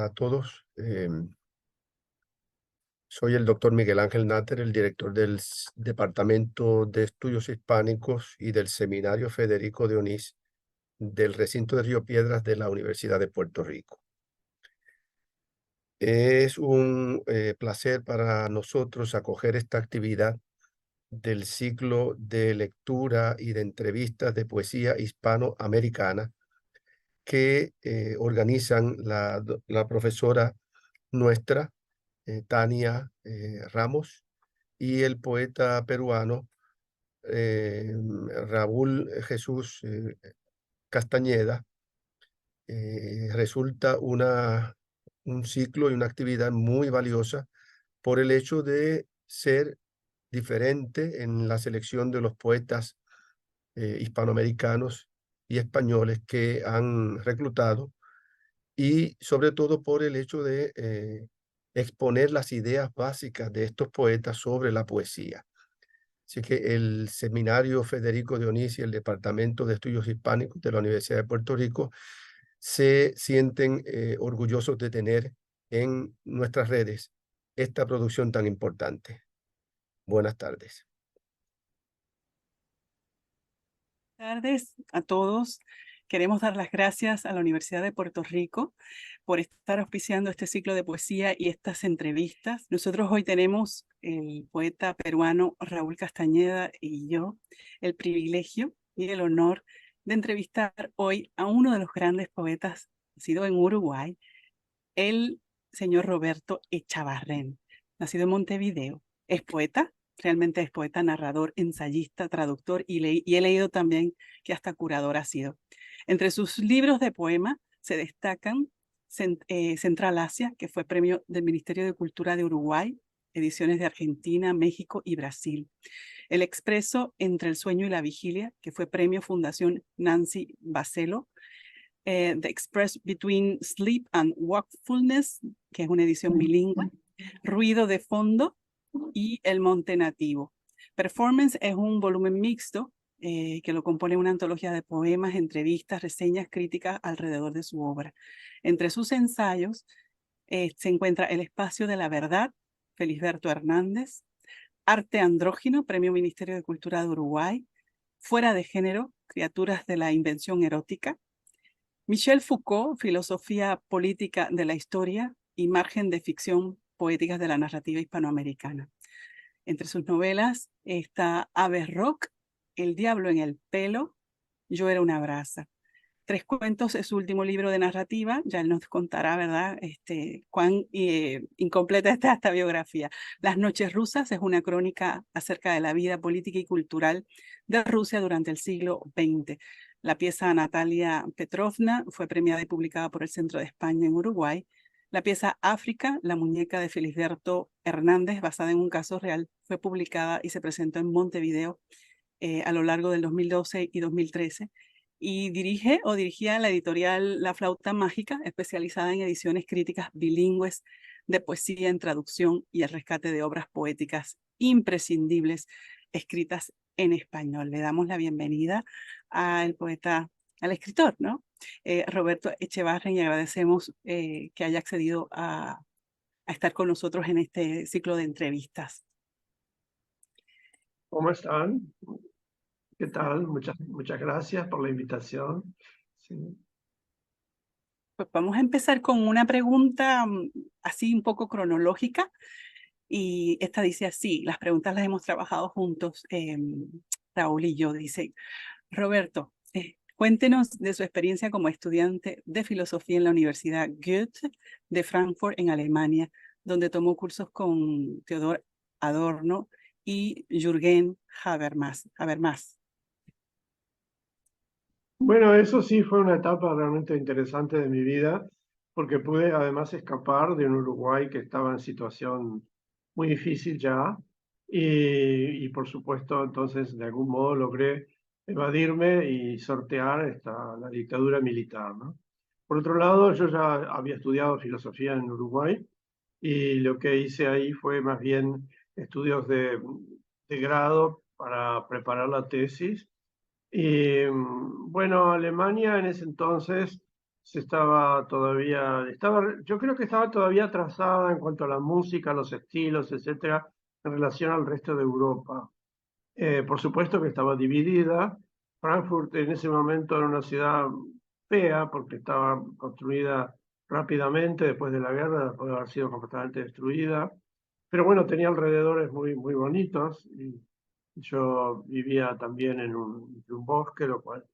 a todos. Soy el doctor Miguel Ángel Náter, el director del Departamento de Estudios Hispánicos y del Seminario Federico de Onís del recinto de Río Piedras de la Universidad de Puerto Rico. Es un placer para nosotros acoger esta actividad del ciclo de lectura y de entrevistas de poesía hispanoamericana que organizan la profesora nuestra, Tania Ramos, y el poeta peruano Raúl Jesús Castañeda. Resulta un ciclo y una actividad muy valiosa por el hecho de ser diferente en la selección de los poetas hispanoamericanos y españoles que han reclutado, y sobre todo por el hecho de exponer las ideas básicas de estos poetas sobre la poesía. Así que el Seminario Federico de Onís y el Departamento de Estudios Hispánicos de la Universidad de Puerto Rico se sienten orgullosos de tener en nuestras redes esta producción tan importante. Buenas tardes. Buenas tardes a todos. Queremos dar las gracias a la Universidad de Puerto Rico por estar auspiciando este ciclo de poesía y estas entrevistas. Nosotros hoy tenemos, el poeta peruano Raúl Castañeda y yo, el privilegio y el honor de entrevistar hoy a uno de los grandes poetas nacido en Uruguay, el señor Roberto Echavarren, nacido en Montevideo. Es poeta. Realmente es poeta, narrador, ensayista, traductor y he leído también que hasta curador ha sido. Entre sus libros de poema se destacan Central Asia, que fue premio del Ministerio de Cultura de Uruguay, ediciones de Argentina, México y Brasil. El Expreso entre el sueño y la vigilia, que fue premio Fundación Nancy Bacelo. The Express Between Sleep and Wakefulness, que es una edición bilingüe. Ruido de fondo y El Monte Nativo. Performance es un volumen mixto que lo compone una antología de poemas, entrevistas, reseñas, críticas alrededor de su obra. Entre sus ensayos se encuentra El Espacio de la Verdad, Felisberto Hernández, Arte Andrógino, Premio Ministerio de Cultura de Uruguay, Fuera de Género, Criaturas de la Invención Erótica, Michel Foucault, Filosofía Política de la Historia y Margen de Ficción Poéticas de la Narrativa Hispanoamericana. Entre sus novelas está Aves Rock, El Diablo en el Pelo, Yo era una brasa. Tres cuentos es su último libro de narrativa, ya él nos contará, ¿verdad?, cuán incompleta está esta biografía. Las Noches Rusas es una crónica acerca de la vida política y cultural de Rusia durante el siglo XX. La pieza Natalia Petrovna fue premiada y publicada por el Centro de España en Uruguay. La pieza África, la muñeca de Felisberto Hernández, basada en un caso real, fue publicada y se presentó en Montevideo a lo largo del 2012 y 2013. Y dirigía la editorial La Flauta Mágica, especializada en ediciones críticas bilingües de poesía en traducción y el rescate de obras poéticas imprescindibles escritas en español. Le damos la bienvenida al poeta, al escritor, ¿no? Roberto Echevarren, y agradecemos que haya accedido a estar con nosotros en este ciclo de entrevistas. ¿Cómo están? ¿Qué tal? Muchas gracias por la invitación. Sí. Pues vamos a empezar con una pregunta así un poco cronológica, y esta dice así, las preguntas las hemos trabajado juntos, Raúl y yo. Dice, Roberto, cuéntenos de su experiencia como estudiante de filosofía en la Universidad Goethe de Frankfurt en Alemania, donde tomó cursos con Theodor Adorno y Jürgen Habermas. Bueno, eso sí fue una etapa realmente interesante de mi vida, porque pude además escapar de un Uruguay que estaba en situación muy difícil ya, y por supuesto entonces de algún modo logré evadirme y sortear la dictadura militar, ¿no? Por otro lado, yo ya había estudiado filosofía en Uruguay, y lo que hice ahí fue más bien estudios de grado para preparar la tesis. Y bueno, Alemania en ese entonces yo creo que estaba todavía atrasada en cuanto a la música, los estilos, etcétera, en relación al resto de Europa. Por supuesto que estaba dividida. Frankfurt en ese momento era una ciudad fea porque estaba construida rápidamente después de la guerra, después de haber sido completamente destruida. Pero bueno, tenía alrededores muy, muy bonitos y yo vivía también en un bosque, lo cual...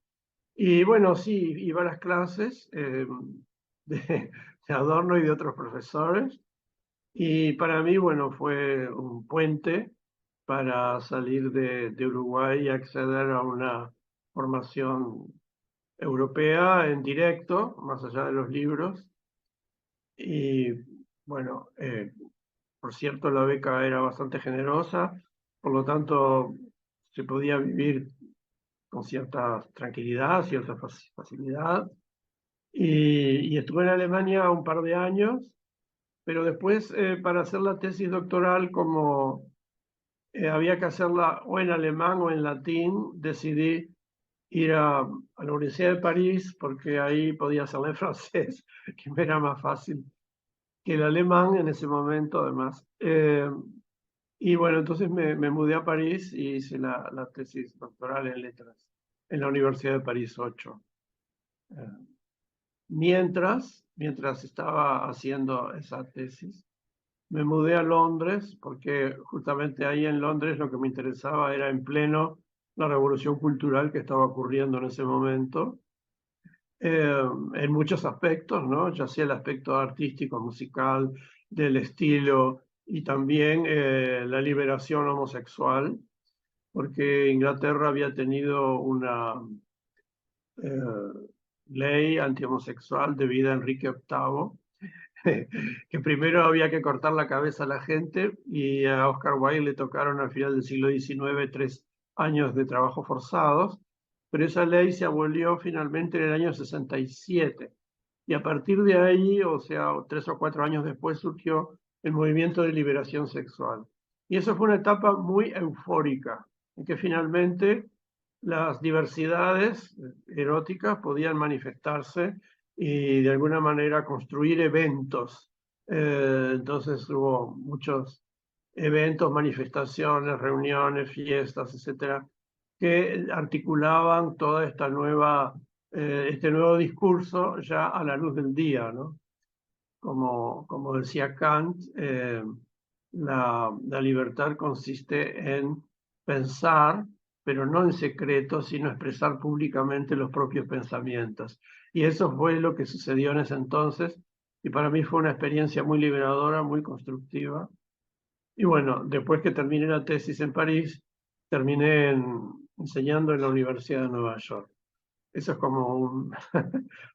Y bueno, sí, iba a las clases de Adorno y de otros profesores. Y para mí, bueno, fue un puente para salir de Uruguay y acceder a una formación europea en directo, más allá de los libros. Y bueno, por cierto, la beca era bastante generosa, por lo tanto, se podía vivir con cierta tranquilidad, cierta facilidad. Y estuve en Alemania un par de años, pero después, para hacer la tesis doctoral, como había que hacerla o en alemán o en latín, decidí ir a la Universidad de París porque ahí podía hacerla en francés, que me era más fácil que el alemán en ese momento, además. Y bueno, entonces me mudé a París y hice la tesis doctoral en letras en la Universidad de París 8. Eh, mientras estaba haciendo esa tesis, me mudé a Londres porque justamente ahí en Londres lo que me interesaba era en pleno la revolución cultural que estaba ocurriendo en ese momento, en muchos aspectos, ¿no? Ya sea el aspecto artístico, musical, del estilo y también la liberación homosexual, porque Inglaterra había tenido una ley antihomosexual debido a Enrique VIII, que primero había que cortar la cabeza a la gente y a Oscar Wilde le tocaron al final del siglo XIX 3 años de trabajo forzados, pero esa ley se abolió finalmente en el año 67 y a partir de ahí, o sea, 3 o 4 años después surgió el movimiento de liberación sexual. Y eso fue una etapa muy eufórica, en que finalmente las diversidades eróticas podían manifestarse y de alguna manera construir eventos. Entonces hubo muchos eventos, manifestaciones, reuniones, fiestas, etcétera, que articulaban toda esta este nuevo discurso ya a la luz del día, ¿no? Como decía Kant, la libertad consiste en pensar, pero no en secreto, sino expresar públicamente los propios pensamientos. Y eso fue lo que sucedió en ese entonces, y para mí fue una experiencia muy liberadora, muy constructiva. Y bueno, después que terminé la tesis en París, terminé enseñando en la Universidad de Nueva York. Eso es como un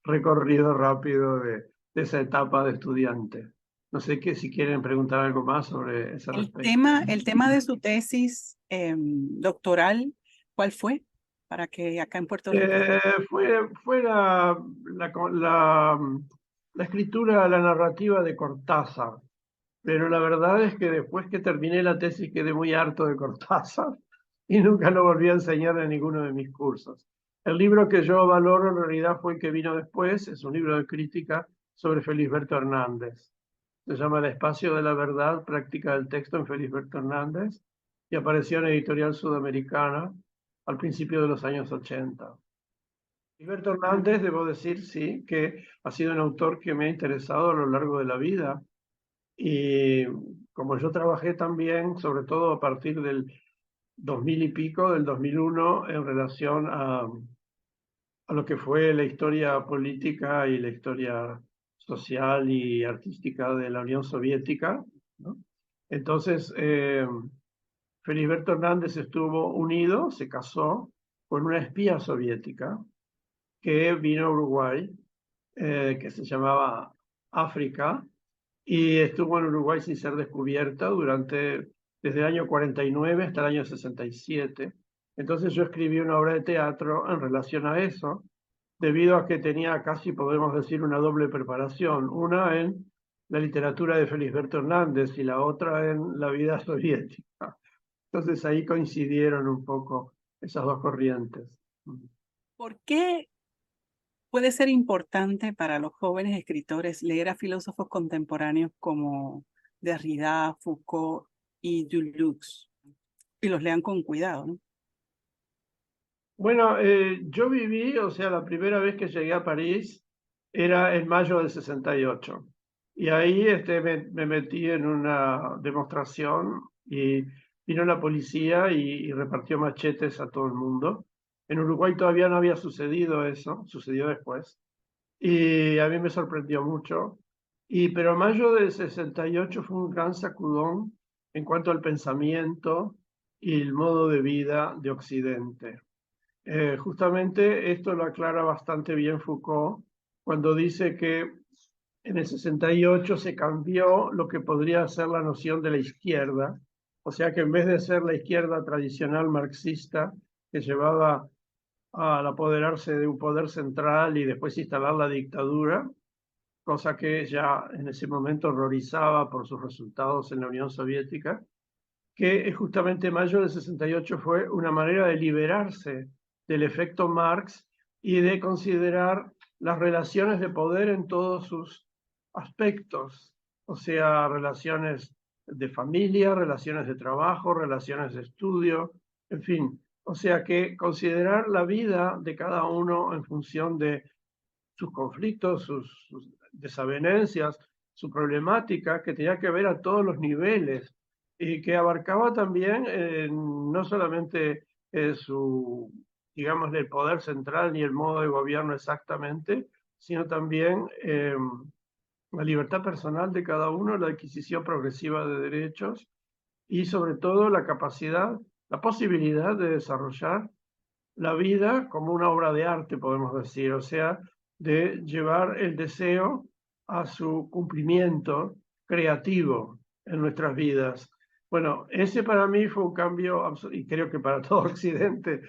recorrido rápido de esa etapa de estudiante. No sé si quieren preguntar algo más sobre ese respecto. El tema de su tesis doctoral, ¿cuál fue? Para que acá en Puerto Rico. Fue la escritura, la narrativa de Cortázar, pero la verdad es que después que terminé la tesis quedé muy harto de Cortázar y nunca lo volví a enseñar en ninguno de mis cursos. El libro que yo valoro en realidad fue el que vino después, es un libro de crítica sobre Felisberto Hernández. Se llama El espacio de la verdad, práctica del texto en Felisberto Hernández, y apareció en Editorial Sudamericana al principio de los años 80. Felisberto Hernández, debo decir, sí, que ha sido un autor que me ha interesado a lo largo de la vida. Y como yo trabajé también, sobre todo a partir del 2000 y pico, del 2001, en relación a lo que fue la historia política y la historia social y artística de la Unión Soviética, ¿no? Entonces, Felisberto Hernández estuvo unido, se casó con una espía soviética que vino a Uruguay, que se llamaba África, y estuvo en Uruguay sin ser descubierta desde el año 49 hasta el año 67. Entonces yo escribí una obra de teatro en relación a eso, debido a que tenía casi, podemos decir, una doble preparación, una en la literatura de Felisberto Hernández y la otra en la vida soviética. Entonces ahí coincidieron un poco esas dos corrientes. ¿Por qué Puede ser importante para los jóvenes escritores leer a filósofos contemporáneos como Derrida, Foucault y Deleuze, y los lean con cuidado, ¿no? Bueno, yo viví, o sea, la primera vez que llegué a París era en mayo del 68. Y ahí me metí en una demostración y vino la policía y repartió machetes a todo el mundo. En Uruguay todavía no había sucedido eso, sucedió después. Y a mí me sorprendió mucho. Pero mayo del 68 fue un gran sacudón en cuanto al pensamiento y el modo de vida de Occidente. Justamente esto lo aclara bastante bien Foucault cuando dice que en el 68 se cambió lo que podría ser la noción de la izquierda, o sea que en vez de ser la izquierda tradicional marxista que llevaba al apoderarse de un poder central y después instalar la dictadura, cosa que ya en ese momento horrorizaba por sus resultados en la Unión Soviética, que justamente mayo del 68 fue una manera de liberarse del efecto Marx y de considerar las relaciones de poder en todos sus aspectos, o sea, relaciones de familia, relaciones de trabajo, relaciones de estudio, en fin, o sea que considerar la vida de cada uno en función de sus conflictos, sus desavenencias, su problemática, que tenía que ver a todos los niveles y que abarcaba también no solamente su, digamos, el poder central ni el modo de gobierno exactamente, sino también la libertad personal de cada uno, la adquisición progresiva de derechos y sobre todo la capacidad, la posibilidad de desarrollar la vida como una obra de arte, podemos decir, o sea, de llevar el deseo a su cumplimiento creativo en nuestras vidas. Bueno, ese para mí fue un cambio, y creo que para todo Occidente,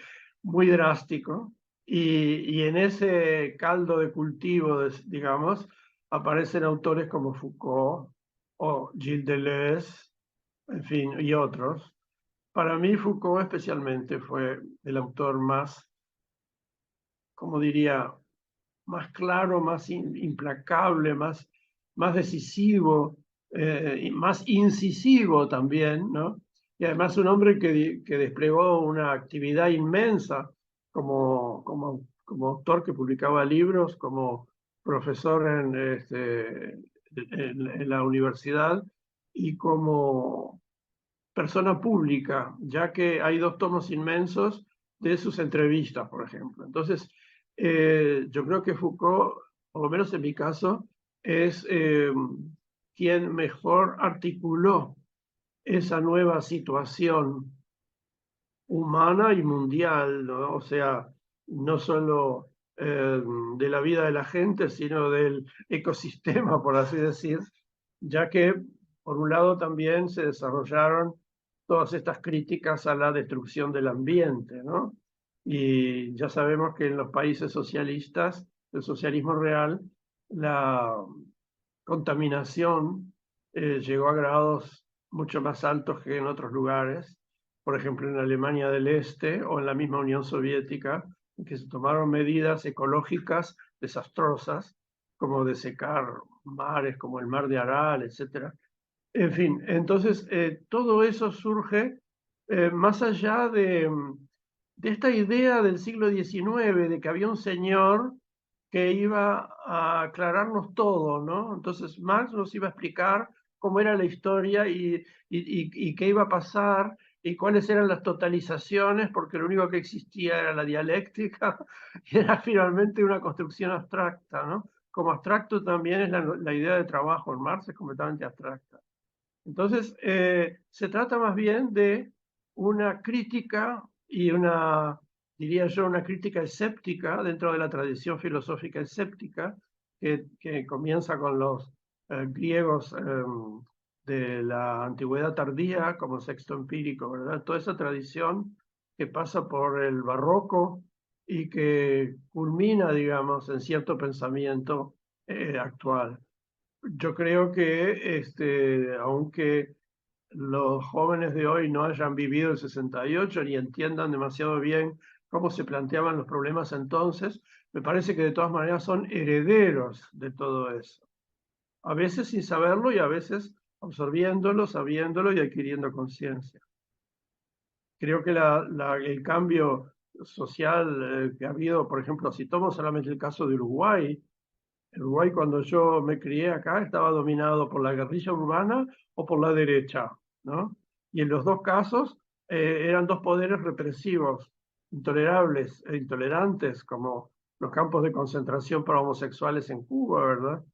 muy drástico. Y en ese caldo de cultivo, digamos, aparecen autores como Foucault o Gilles Deleuze, en fin, y otros. Para mí Foucault especialmente fue el autor más, como diría, más claro, más implacable, más decisivo y más incisivo también, ¿no? Y además un hombre que desplegó una actividad inmensa como autor que publicaba libros, como profesor en la universidad y como persona pública, ya que hay 2 tomos inmensos de sus entrevistas, por ejemplo. Entonces, yo creo que Foucault, por lo menos en mi caso, es quien mejor articuló esa nueva situación humana y mundial, ¿no? O sea, no solo de la vida de la gente, sino del ecosistema, por así decir, ya que por un lado también se desarrollaron todas estas críticas a la destrucción del ambiente, ¿no? Y ya sabemos que en los países socialistas, el socialismo real, la contaminación llegó a grados mucho más altos que en otros lugares, por ejemplo en Alemania del Este o en la misma Unión Soviética, en que se tomaron medidas ecológicas desastrosas, como desecar mares como el mar de Aral, etc. En fin, entonces todo eso surge más allá de esta idea del siglo XIX, de que había un señor que iba a aclararnos todo, ¿no? Entonces Marx nos iba a explicar cómo era la historia y qué iba a pasar y cuáles eran las totalizaciones, porque lo único que existía era la dialéctica y era finalmente una construcción abstracta, ¿no? Como abstracto también es la idea de trabajo en Marx, es completamente abstracta. Entonces, se trata más bien de una crítica y diría yo, una crítica escéptica dentro de la tradición filosófica escéptica que comienza con los griegos de la antigüedad tardía, como Sexto Empírico, ¿verdad? Toda esa tradición que pasa por el barroco y que culmina, digamos, en cierto pensamiento actual. Yo creo que aunque los jóvenes de hoy no hayan vivido el 68 ni entiendan demasiado bien cómo se planteaban los problemas entonces, me parece que de todas maneras son herederos de todo eso. A veces sin saberlo y a veces absorbiéndolo, sabiéndolo y adquiriendo conciencia. Creo que el cambio social que ha habido, por ejemplo, si tomo solamente el caso de Uruguay, Uruguay cuando yo me crié acá estaba dominado por la guerrilla urbana o por la derecha, ¿no? Y en los dos casos eran dos poderes represivos, intolerables e intolerantes, como los campos de concentración para homosexuales en Cuba, ¿verdad?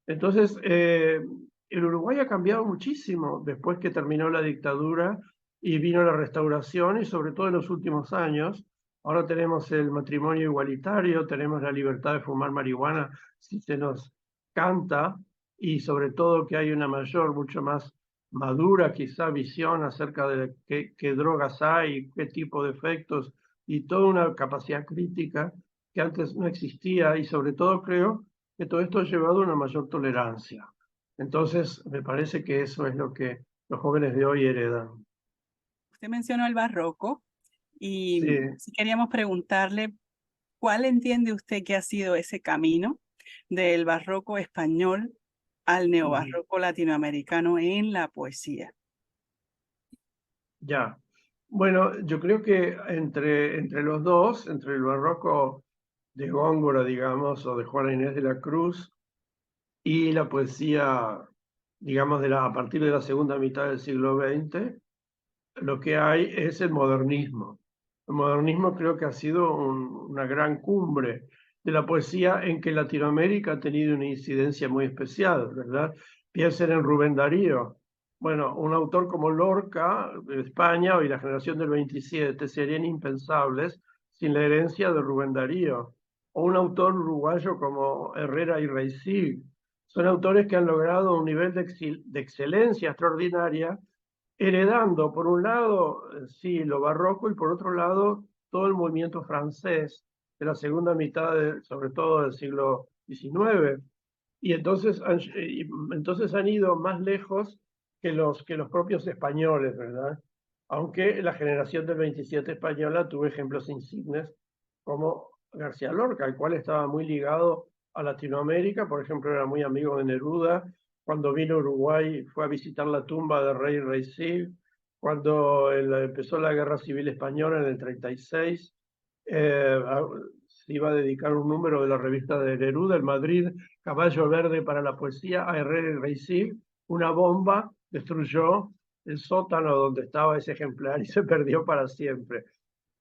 Entonces, el Uruguay ha cambiado muchísimo después que terminó la dictadura y vino la restauración y sobre todo en los últimos años. Ahora tenemos el matrimonio igualitario, tenemos la libertad de fumar marihuana si se nos canta y sobre todo que hay una mayor, mucho más madura quizá visión acerca de qué drogas hay, qué tipo de efectos y toda una capacidad crítica que antes no existía y sobre todo creo que todo esto ha llevado a una mayor tolerancia. Entonces, me parece que eso es lo que los jóvenes de hoy heredan. Usted mencionó el barroco y Sí. sí queríamos preguntarle, ¿cuál entiende usted que ha sido ese camino del barroco español al neobarroco latinoamericano en la poesía? Ya. Bueno, yo creo que entre los dos, entre el barroco de Góngora, digamos, o de Juana Inés de la Cruz, y la poesía, digamos, a partir de la segunda mitad del siglo XX, lo que hay es el modernismo. El modernismo creo que ha sido una gran cumbre de la poesía en que Latinoamérica ha tenido una incidencia muy especial, ¿verdad? Piensen en Rubén Darío. Bueno, un autor como Lorca, de España, y la generación del 27 serían impensables sin la herencia de Rubén Darío. O un autor uruguayo como Herrera y Reisig. Son autores que han logrado un nivel de excelencia extraordinaria heredando, por un lado, sí, lo barroco y por otro lado, todo el movimiento francés de la segunda mitad, sobre todo del siglo XIX. Y entonces han ido más lejos que los propios españoles, ¿verdad? Aunque la generación del 27 española tuvo ejemplos insignes como García Lorca, el cual estaba muy ligado a Latinoamérica, por ejemplo, era muy amigo de Neruda. Cuando vino a Uruguay fue a visitar la tumba de Rey Reicil. Cuando empezó la Guerra Civil Española en el 36, se iba a dedicar un número de la revista de Neruda, el Madrid, Caballo Verde para la Poesía, a Herrera y Reicil. Una bomba destruyó el sótano donde estaba ese ejemplar y se perdió para siempre.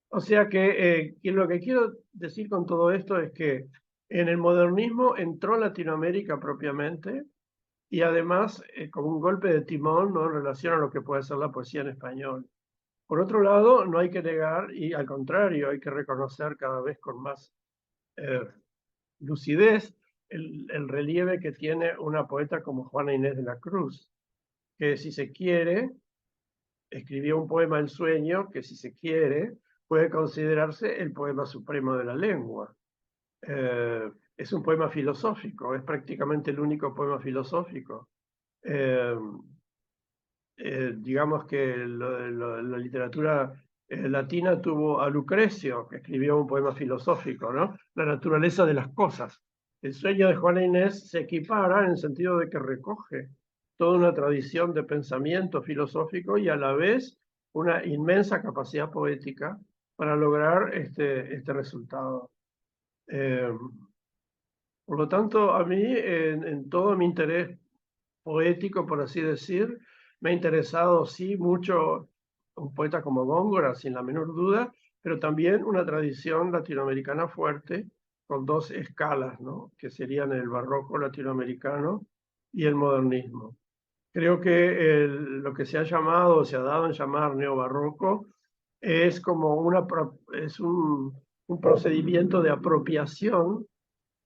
O sea que lo que quiero decir con todo esto es que en el modernismo entró Latinoamérica propiamente y además como un golpe de timón, ¿no?, en relación a lo que puede ser la poesía en español. Por otro lado, no hay que negar, y al contrario, hay que reconocer cada vez con más eh, lucidez el relieve que tiene una poeta como Juana Inés de la Cruz, que si se quiere, escribió un poema El sueño, que si se quiere, puede considerarse el poema supremo de la lengua. Es un poema filosófico, es prácticamente el único poema filosófico. Digamos que la literatura latina tuvo a Lucrecio, que escribió un poema filosófico, ¿no? La naturaleza de las cosas. El sueño de Juana Inés se equipara en el sentido de que recoge toda una tradición de pensamiento filosófico y a la vez una inmensa capacidad poética para lograr este resultado. Por lo tanto, a mí, en todo mi interés poético, por así decir, me ha interesado, sí, mucho un poeta como Góngora, sin la menor duda, pero también una tradición latinoamericana fuerte, con dos escalas, ¿no?, que serían el barroco latinoamericano y el modernismo. Creo que lo que se ha llamado, se ha dado en llamar neobarroco, es como un procedimiento de apropiación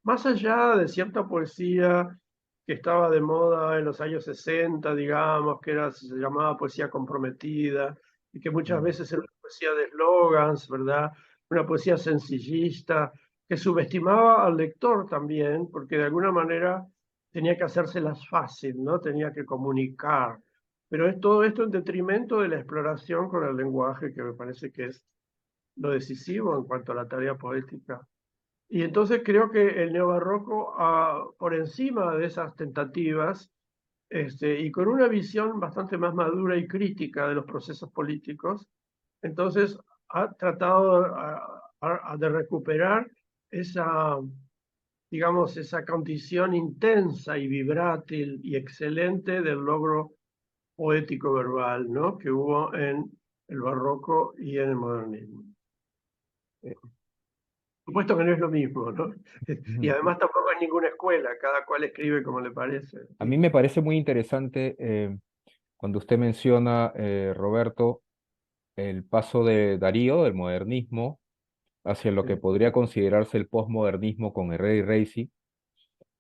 más allá de cierta poesía que estaba de moda en los años 60, digamos, se llamaba poesía comprometida, y que muchas veces era una poesía de eslogans, ¿verdad? Una poesía sencillista, que subestimaba al lector también, porque de alguna manera tenía que hacérselas fácil, ¿no? Tenía que comunicar. Pero es todo esto en detrimento de la exploración con el lenguaje, que me parece que es lo decisivo en cuanto a la tarea poética. Y entonces creo que el neobarroco, por encima de esas tentativas, y con una visión bastante más madura y crítica de los procesos políticos, entonces ha tratado de recuperar esa, digamos, esa condición intensa y vibrátil y excelente del logro poético verbal, ¿no?, que hubo en el barroco y en el modernismo. Supuesto que no es lo mismo, ¿no? Y Ujú. además tampoco es ninguna escuela, cada cual escribe como le parece. A mí me parece muy interesante cuando usted menciona, Roberto, el paso de Darío, del modernismo, hacia lo que Sí, podría considerarse el posmodernismo con Herrera y Reisi,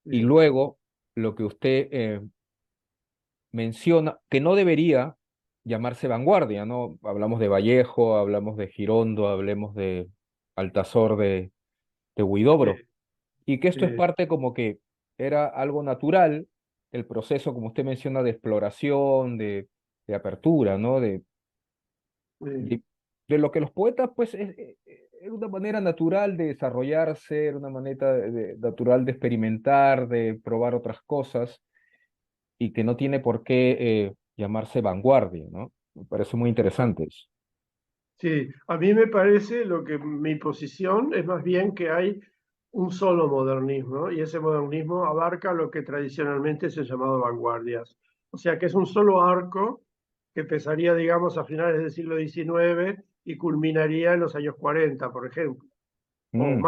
y sí, luego lo que usted menciona, que no debería llamarse vanguardia, ¿no? Hablamos de Vallejo, hablamos de Girondo, hablemos de Altazor de sí, Huidobro, y que esto es sí, parte como que era algo natural, el proceso, como usted menciona, de exploración, de apertura, ¿no? sí. De, de lo que los poetas, pues, es una manera natural de desarrollarse, era una manera natural de experimentar, de probar otras cosas, y que no tiene por qué llamarse vanguardia, ¿no? Me parece muy interesante eso. Sí, a mí me parece lo que mi posición es más bien que hay un solo modernismo y ese modernismo abarca lo que tradicionalmente se ha llamado vanguardias. O sea que es un solo arco que empezaría, digamos, a finales del siglo XIX y culminaría en los años 40, por ejemplo, Mm,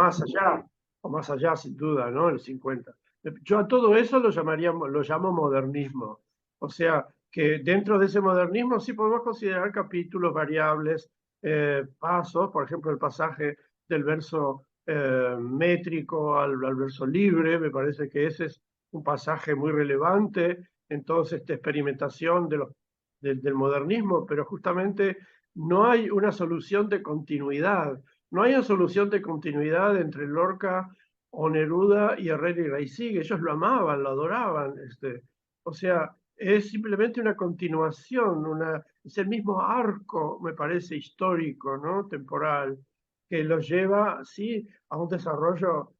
o más allá sin duda, ¿no? El 50. Yo a todo eso lo llamo modernismo. O sea, que dentro de ese modernismo sí podemos considerar capítulos variables, pasos, por ejemplo, el pasaje del verso métrico al verso libre, me parece que ese es un pasaje muy relevante en toda esta experimentación del modernismo, pero justamente no hay una solución de continuidad. No hay una solución de continuidad entre Lorca o Neruda y Herrera y Raicig. Ellos lo amaban, lo adoraban. O sea, es simplemente una continuación, es el mismo arco, me parece, histórico, ¿no?, temporal, que los lleva, sí, a un desarrollo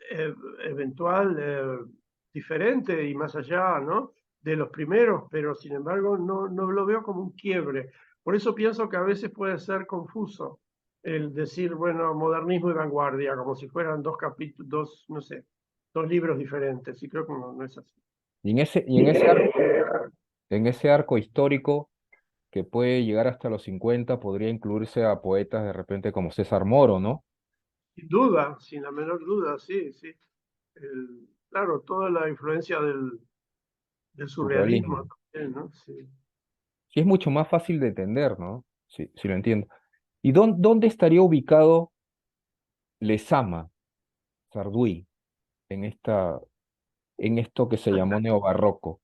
eh, eventual diferente y más allá, ¿no?, de los primeros, pero sin embargo no lo veo como un quiebre. Por eso pienso que a veces puede ser confuso el decir, bueno, modernismo y vanguardia, como si fueran dos capítulos, no sé, dos libros diferentes, y creo que no es así. Y en ese arco histórico que puede llegar hasta los 50, podría incluirse a poetas de repente como César Moro, ¿no? Sin duda, sin la menor duda, sí, sí. Claro, toda la influencia del surrealismo Surrealismo. también, ¿no? Sí. Sí, es mucho más fácil de entender, ¿no? Sí, sí lo entiendo. ¿Y dónde estaría ubicado Lezama, Sarduy, en en esto que se llamó neobarroco?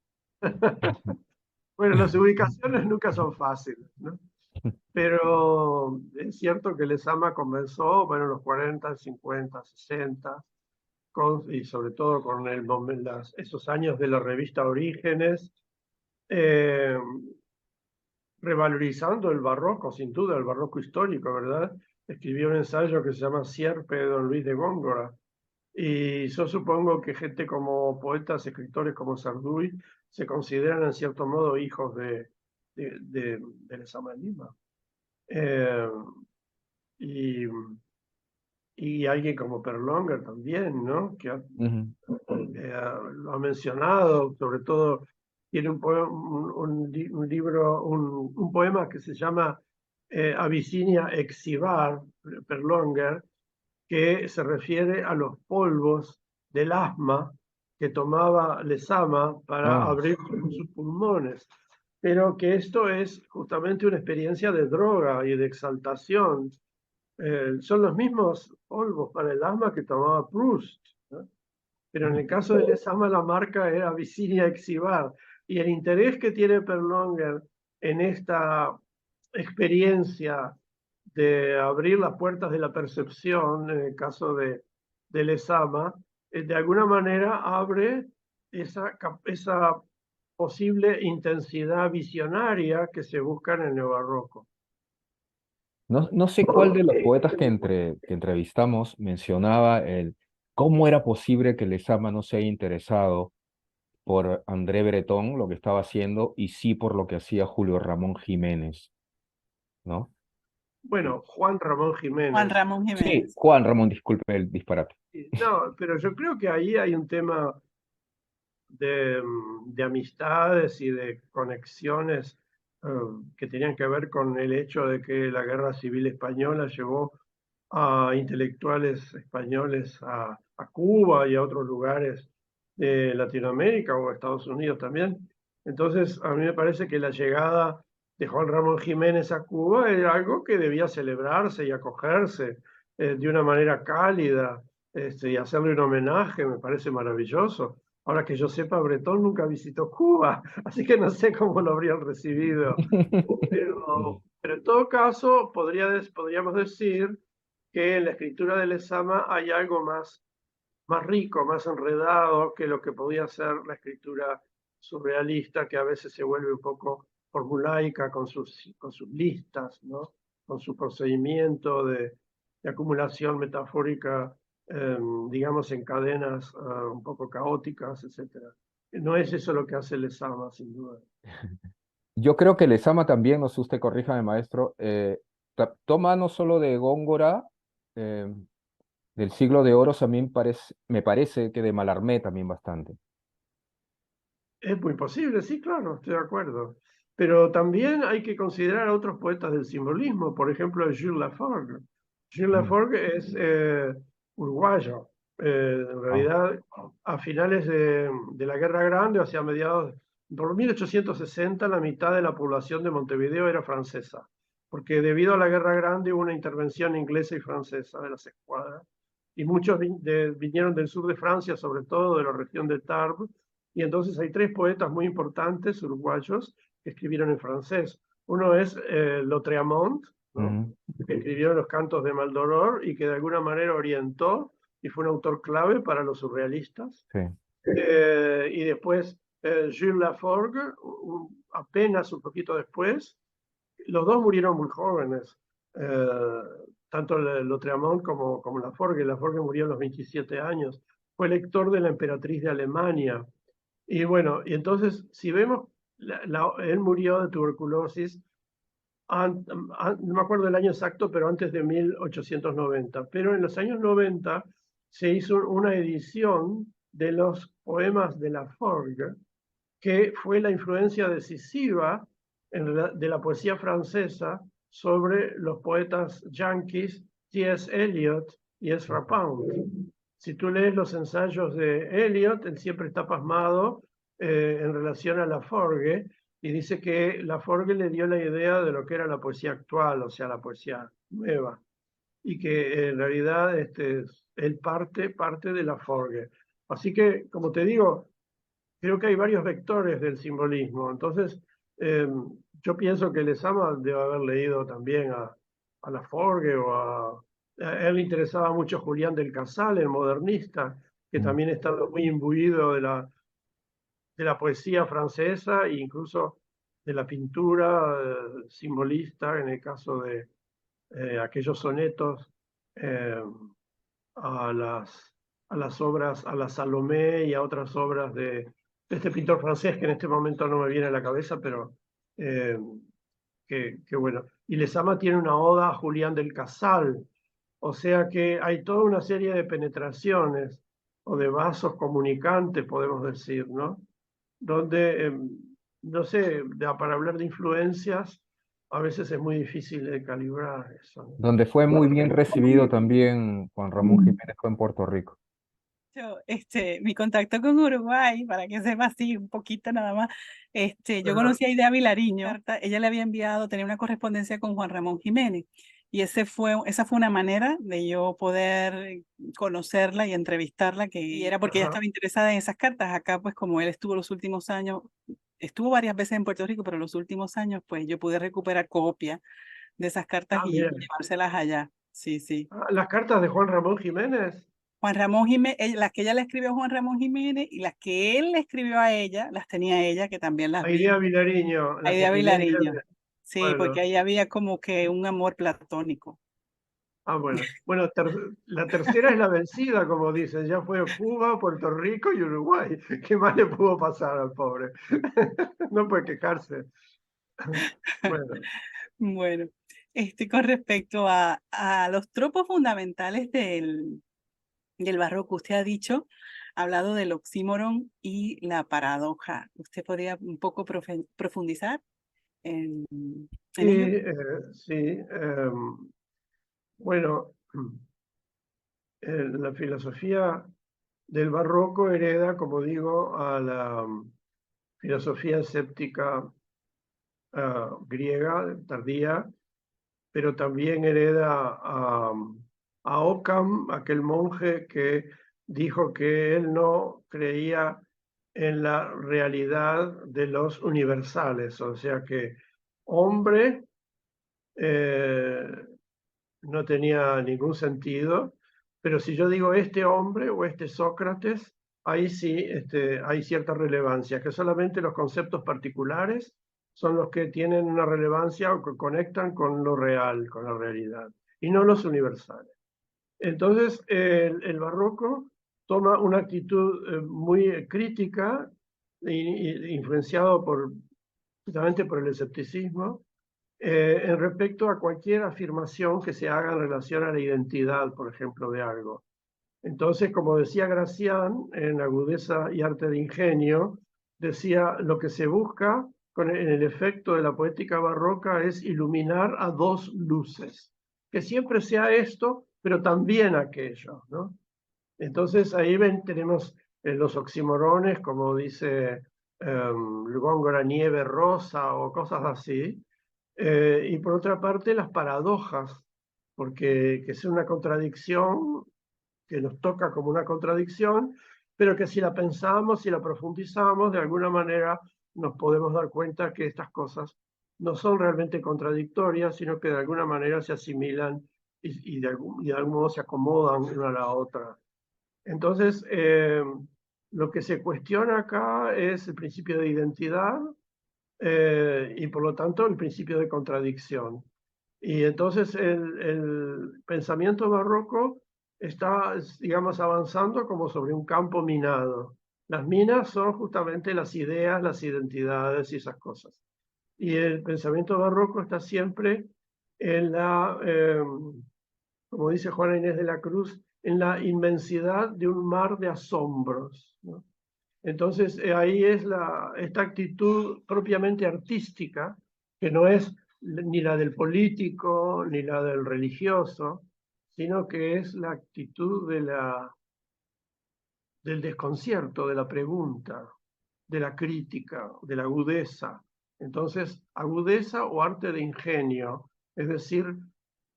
Bueno, las ubicaciones nunca son fáciles, ¿no? Pero es cierto que Lezama comenzó, bueno, en los 40, 50, 60, y sobre todo con esos años de la revista Orígenes, eh, revalorizando el barroco, sin duda, el barroco histórico, ¿verdad? Escribió un ensayo que se llama Sierpe de Don Luis de Góngora. Y yo supongo que gente como poetas, escritores como Sarduy, se consideran en cierto modo hijos de Lezama de Lima. Eh, y, y alguien como Perlonger también, ¿no?, que Ujú. lo ha mencionado, sobre todo tiene un libro, un poema que se llama Abisinia Exivar, Perlonger, que se refiere a los polvos del asma que tomaba Lezama para Ah, abrir sus pulmones, pero que esto es justamente una experiencia de droga y de exaltación. Son los mismos polvos para el asma que tomaba Proust, ¿no? Pero en el caso de Lezama la marca era Vicinia Exivar, y el interés que tiene Perlonger en esta experiencia de abrir las puertas de la percepción, en el caso de Lezama, de alguna manera abre esa posible intensidad visionaria que se busca en el neobarroco. No sé cuál de los poetas que entrevistamos mencionaba cómo era posible que Lezama no se haya interesado por André Breton, lo que estaba haciendo, y sí por lo que hacía Julio Ramón Jiménez, ¿no? Bueno, Juan Ramón Juan Jiménez. Ramón Sí, Jiménez. Juan Ramón, disculpe el disparate. No, pero yo creo que ahí hay un tema de amistades y de conexiones que tenían que ver con el hecho de que la Guerra Civil Española llevó a intelectuales españoles a Cuba y a otros lugares de Latinoamérica o a Estados Unidos también. Entonces, a mí me parece que la llegada de Juan Ramón Jiménez a Cuba era algo que debía celebrarse y acogerse de una manera cálida, y hacerle un homenaje, me parece maravilloso. Ahora que yo sepa, Bretón nunca visitó Cuba, así que no sé cómo lo habrían recibido. Pero en todo caso, podríamos decir que en la escritura de Lezama hay algo más rico, más enredado que lo que podía ser la escritura surrealista, que a veces se vuelve un poco formulaica con sus listas, ¿no? Con su procedimiento de acumulación metafórica, digamos, en cadenas un poco caóticas, etc. No es eso lo que hace Lezama, sin duda. Yo creo que Lezama también, no sé, usted corríjame, maestro, toma no solo de Góngora, eh, del Siglo de Oro, también me parece que de Mallarmé también bastante. Es muy posible, sí, claro, estoy de acuerdo. Pero también hay que considerar a otros poetas del simbolismo, por ejemplo, Jules Laforgue. Jules Mm. Laforgue es uruguayo. En Ah, realidad, a finales de la Guerra Grande, hacia mediados, por 1860, la mitad de la población de Montevideo era francesa, porque debido a la Guerra Grande hubo una intervención inglesa y francesa de las escuadras, y muchos vinieron del sur de Francia, sobre todo de la región de Tarbes, y entonces hay tres poetas muy importantes uruguayos que escribieron en francés. Uno es Lautréamont, ¿no? ujú, Que escribió los cantos de Maldoror y que de alguna manera orientó y fue un autor clave para los surrealistas. sí. Y después Jules Laforgue, apenas un poquito después. Los dos murieron muy jóvenes, tanto Lautréamont como Laforgue. Laforgue murió a los 27 años. Fue lector de la emperatriz de Alemania. Y bueno, y entonces, si vemos, él murió de tuberculosis, no me acuerdo el año exacto, pero antes de 1890. Pero en los años 90 se hizo una edición de los poemas de Laforgue, que fue la influencia decisiva de la poesía francesa sobre los poetas yanquis T.S. Eliot y Ezra Pound. Si tú lees los ensayos de Eliot, él siempre está pasmado en relación a Laforgue y dice que Laforgue le dio la idea de lo que era la poesía actual, o sea, la poesía nueva, y que en realidad él parte de Laforgue. Así que, como te digo, creo que hay varios vectores del simbolismo. Entonces, yo pienso que Lezama debe haber leído también a Laforgue a él le interesaba mucho Julián del Casal, el modernista, que Mm. también estaba muy imbuido de la poesía francesa e incluso de la pintura simbolista, en el caso de aquellos sonetos eh, a las obras, a la Salomé y a otras obras de este pintor francés que en este momento no me viene a la cabeza, pero eh, que bueno. Y Lezama tiene una oda a Julián del Casal, o sea que hay toda una serie de penetraciones o de vasos comunicantes, podemos decir, ¿no? Donde, no sé, para hablar de influencias, a veces es muy difícil de calibrar eso, ¿no? Donde fue muy bien recibido también Juan Ramón Jiménez fue en Puerto Rico. Mi contacto con Uruguay, para que sepa así un poquito nada más, yo Ajá. conocí a Idea Vilariño, ella le había enviado, tenía una correspondencia con Juan Ramón Jiménez, y esa fue una manera de yo poder conocerla y entrevistarla, y era porque ella Ajá. estaba interesada en esas cartas. Acá, pues como él estuvo los últimos años, estuvo varias veces en Puerto Rico, pero los últimos años, pues yo pude recuperar copias de esas cartas y Mira. llevárselas allá. Sí, sí. Las cartas de Juan Ramón Jiménez. Juan Ramón Jiménez, las que ella le escribió a Juan Ramón Jiménez y las que él le escribió a ella, las tenía ella, que también las A vi. Idea Vilariño, A las Idea escribió Idea. Vilariño. Sí, porque Bueno, ahí había como que un amor platónico. bueno. Bueno, la tercera es la vencida, como dicen. Ya fue Cuba, Puerto Rico y Uruguay. ¿Qué más le pudo pasar al pobre? No puede quejarse. Bueno, Bueno, con respecto a los tropos fundamentales del barroco, usted ha hablado del oxímoron y la paradoja. ¿Usted podría un poco profundizar en sí, ello? sí. Bueno, la filosofía del barroco hereda, como digo, a la filosofía escéptica griega tardía, pero también hereda a Occam, aquel monje que dijo que él no creía en la realidad de los universales, o sea que hombre eh, no tenía ningún sentido, pero si yo digo este hombre o este Sócrates, ahí sí hay cierta relevancia, que solamente los conceptos particulares son los que tienen una relevancia o que conectan con lo real, con la realidad, y no los universales. Entonces, el barroco toma una actitud muy crítica, influenciado justamente por el escepticismo, en respecto a cualquier afirmación que se haga en relación a la identidad, por ejemplo, de algo. Entonces, como decía Gracián en Agudeza y Arte de Ingenio, decía, lo que se busca en el efecto de la poética barroca es iluminar a dos luces, que siempre sea esto, pero también aquello, ¿no? Entonces ahí tenemos los oxímorones, como dice Góngora Nieve Rosa o cosas así, y por otra parte las paradojas, porque que es una contradicción que nos toca como una contradicción, pero que si la pensamos, si la profundizamos, de alguna manera nos podemos dar cuenta que estas cosas no son realmente contradictorias, sino que de alguna manera se asimilan y de algún modo se acomodan una a la otra. Entonces, lo que se cuestiona acá es el principio de identidad y por lo tanto el principio de contradicción. Y entonces el pensamiento barroco está, digamos, avanzando como sobre un campo minado. Las minas son justamente las ideas, las identidades y esas cosas. Y el pensamiento barroco está siempre en como dice Juana Inés de la Cruz, en la inmensidad de un mar de asombros, ¿no? Entonces, ahí es esta actitud propiamente artística, que no es ni la del político ni la del religioso, sino que es la actitud del desconcierto, de la pregunta, de la crítica, de la agudeza. Entonces, agudeza o arte de ingenio, es decir,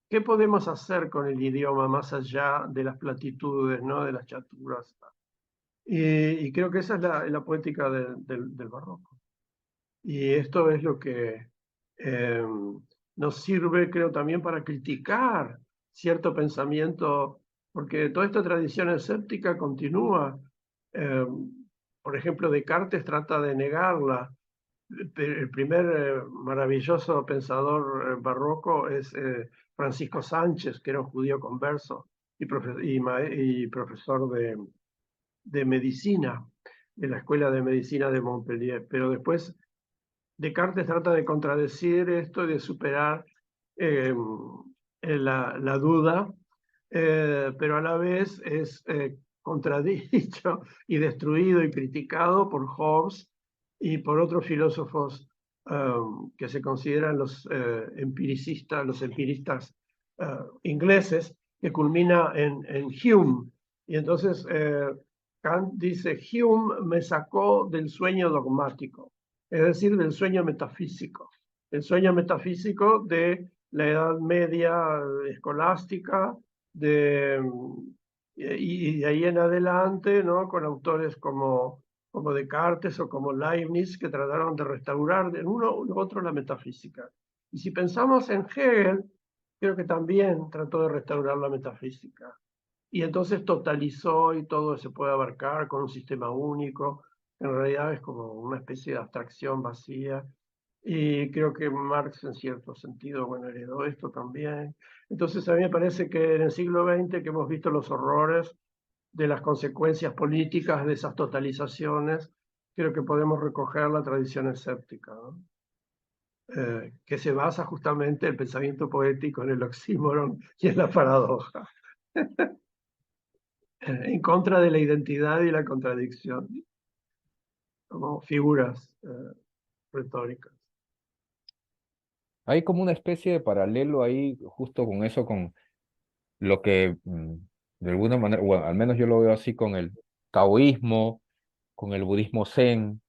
¿qué podemos hacer con el idioma más allá de las platitudes, ¿no? De las chaturas? Y creo que esa es la poética del barroco. Y esto es lo que eh, nos sirve, creo, también para criticar cierto pensamiento, porque toda esta tradición escéptica continúa. Eh, por ejemplo, Descartes trata de negarla. El primer maravilloso pensador barroco es Francisco Sánchez, que era un judío converso y profesor de medicina, de la Escuela de Medicina de Montpellier. Pero después Descartes trata de contradecir esto y de superar eh, la duda, pero a la vez es contradicho y destruido y criticado por Hobbes y por otros filósofos que se consideran los empiricistas, los empiristas ingleses, que culmina en Hume. Y entonces Kant dice, Hume me sacó del sueño dogmático, es decir, del sueño metafísico. El sueño metafísico de la Edad Media escolástica, y de ahí en adelante, ¿no? Con autores como Descartes o como Leibniz, que trataron de restaurar de uno u otro la metafísica. Y si pensamos en Hegel, creo que también trató de restaurar la metafísica. Y entonces totalizó y todo se puede abarcar con un sistema único. En realidad es como una especie de abstracción vacía. y creo que Marx en cierto sentido, bueno, heredó esto también. Entonces a mí me parece que en el siglo XX, que hemos visto los horrores de las consecuencias políticas de esas totalizaciones, creo que podemos recoger la tradición escéptica, ¿no? Que se basa justamente el pensamiento poético en el oxímoron y en la paradoja, en contra de la identidad y la contradicción, como figuras retóricas. Hay como una especie de paralelo ahí, justo con eso, con lo que de alguna manera, bueno, al menos yo lo veo así con el taoísmo, con el budismo zen.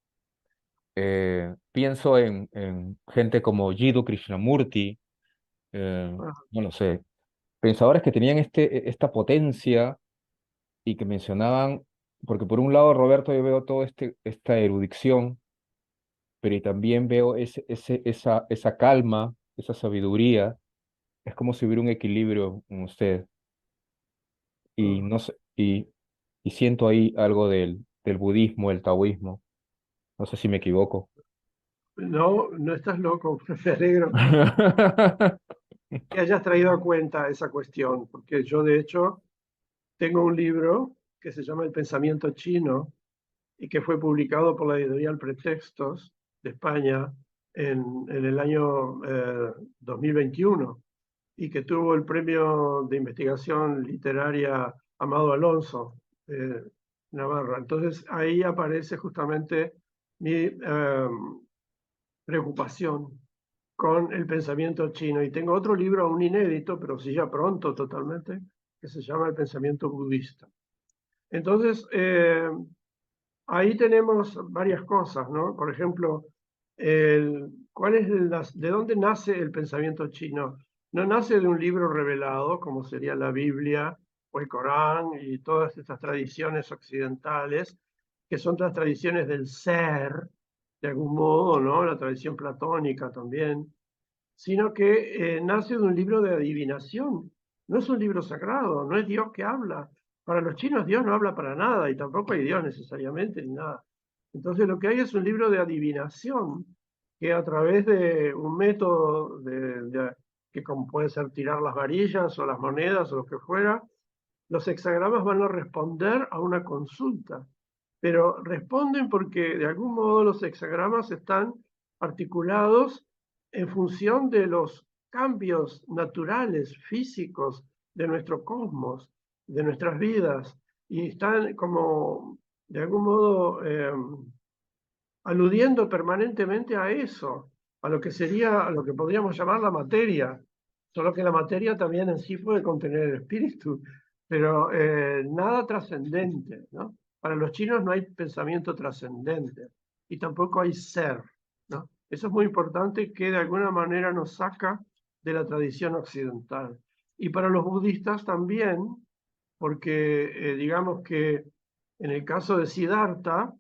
Pienso en gente como Jiddu Krishnamurti, Ah, no lo sé, pensadores que tenían esta potencia y que mencionaban, porque por un lado, Roberto, yo veo toda esta erudición, pero y también veo esa calma, esa sabiduría. Es como si hubiera un equilibrio en usted. Y ah. no sé, y siento ahí algo del budismo, el taoísmo. No sé si me equivoco. No, no estás loco, me alegro que hayas traído a cuenta esa cuestión, porque yo de hecho tengo un libro que se llama El pensamiento chino y que fue publicado por la editorial Pretextos de España en el año 2021 y que tuvo el premio de investigación literaria Amado Alonso Navarra. Entonces ahí aparece justamente mi preocupación con el pensamiento chino. Y tengo otro libro aún inédito, pero sí ya pronto totalmente, que se llama El pensamiento budista. Entonces, ahí tenemos varias cosas, ¿no? Por ejemplo, ¿de dónde nace el pensamiento chino? No nace de un libro revelado, como sería la Biblia o el Corán y todas estas tradiciones occidentales, que son las tradiciones del ser, de algún modo, ¿no? La tradición platónica también, sino que nace de un libro de adivinación. No es un libro sagrado, no es Dios que habla. Para los chinos Dios no habla para nada y tampoco hay Dios necesariamente ni nada. Entonces lo que hay es un libro de adivinación que a través de un método que como puede ser tirar las varillas o las monedas o lo que fuera, los hexagramas van a responder a una consulta, pero responden porque de algún modo los hexagramas están articulados en función de los cambios naturales, físicos de nuestro cosmos, de nuestras vidas, y están como de algún modo aludiendo permanentemente a eso, a lo que sería, a lo que podríamos llamar la materia, solo que la materia también en sí puede contener el espíritu, pero nada trascendente, ¿no? Para los chinos no hay pensamiento trascendente y tampoco hay ser, ¿no? Eso es muy importante que de alguna manera nos saca de la tradición occidental. Y para los budistas también, porque digamos que en el caso de Siddhartha,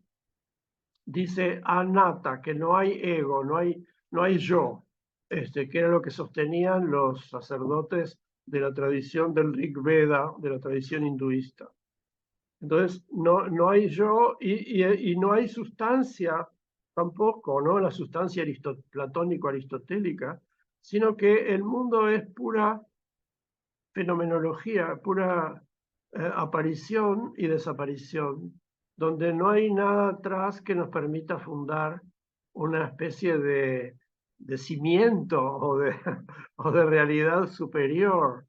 dice anatta, que no hay ego, no hay yo, que era lo que sostenían los sacerdotes de la tradición del Rig Veda, de la tradición hinduista. Entonces, no hay yo y no hay sustancia tampoco, ¿no? La sustancia platónico-aristotélica, sino que el mundo es pura fenomenología, pura aparición y desaparición, donde no hay nada atrás que nos permita fundar una especie de cimiento o de realidad superior.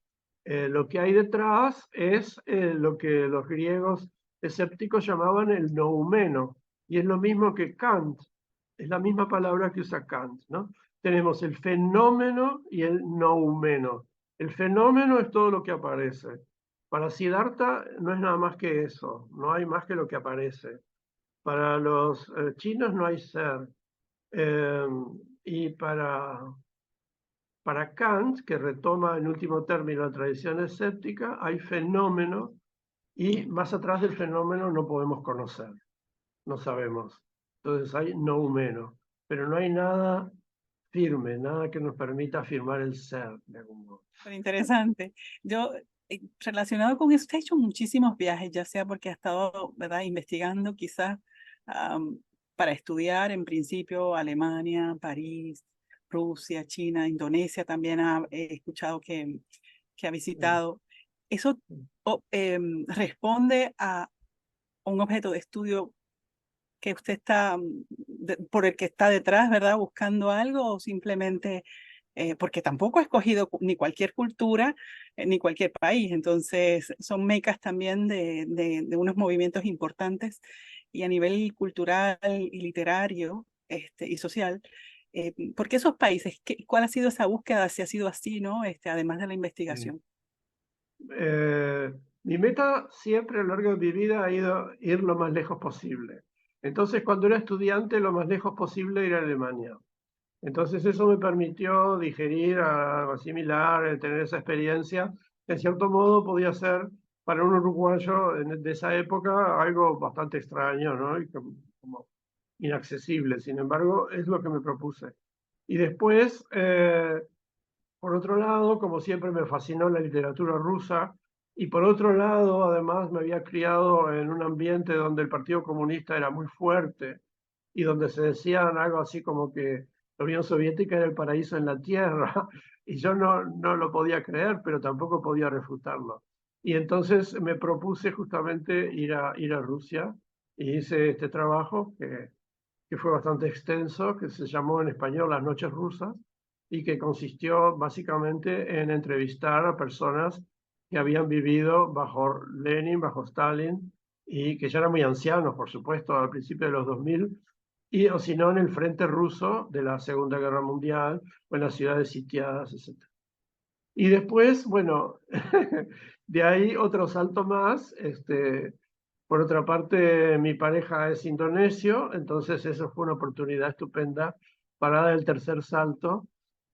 Lo que hay detrás es lo que los griegos escépticos llamaban el noumeno, y es lo mismo que Kant, es la misma palabra que usa Kant, ¿no? Tenemos el fenómeno y el noumeno. El fenómeno es todo lo que aparece. Para Siddhartha no es nada más que eso, no hay más que lo que aparece. Para los chinos no hay ser. Eh, y para Kant, que retoma en último término la tradición escéptica, hay fenómeno y más atrás del fenómeno no podemos conocer, no sabemos. Entonces hay noumeno, pero no hay nada firme, nada que nos permita afirmar el ser de algún modo. Súper interesante. Yo, relacionado con eso, he hecho muchísimos viajes, ya sea porque he estado, ¿verdad?, investigando quizás para estudiar, en principio, Alemania, París, Rusia, China, Indonesia también he escuchado que ha visitado. ¿Eso responde a un objeto de estudio que usted está, por el que está detrás, ¿verdad? Buscando algo, o simplemente, porque tampoco ha escogido ni cualquier cultura, ni cualquier país, entonces son mecas también de unos movimientos importantes, y a nivel cultural y literario y social. ¿Por qué esos países? ¿Cuál ha sido esa búsqueda? Si ha sido así, ¿no? Además de la investigación. Mi meta siempre a lo largo de mi vida ha ido ir lo más lejos posible. Entonces, cuando era estudiante, lo más lejos posible era Alemania. Entonces, eso me permitió digerir algo similar, tener esa experiencia. En cierto modo, podía ser para un uruguayo de esa época algo bastante extraño, ¿no? Y como inaccesible. Sin embargo, es lo que me propuse. Y después, por otro lado, como siempre me fascinó la literatura rusa, y por otro lado, además me había criado en un ambiente donde el Partido Comunista era muy fuerte y donde se decían algo así como que la Unión Soviética era el paraíso en la tierra, y yo no lo podía creer, pero tampoco podía refutarlo. Y entonces me propuse justamente ir a Rusia, y hice este trabajo que fue bastante extenso, que se llamó en español Las Noches Rusas, y que consistió básicamente en entrevistar a personas que habían vivido bajo Lenin, bajo Stalin, y que ya eran muy ancianos, por supuesto, al principio de los 2000, y o si no en el frente ruso de la Segunda Guerra Mundial, o en las ciudades sitiadas, etc. Y después, bueno, de ahí otro salto más. Por otra parte, mi pareja es indonesio, entonces eso fue una oportunidad estupenda para dar el tercer salto,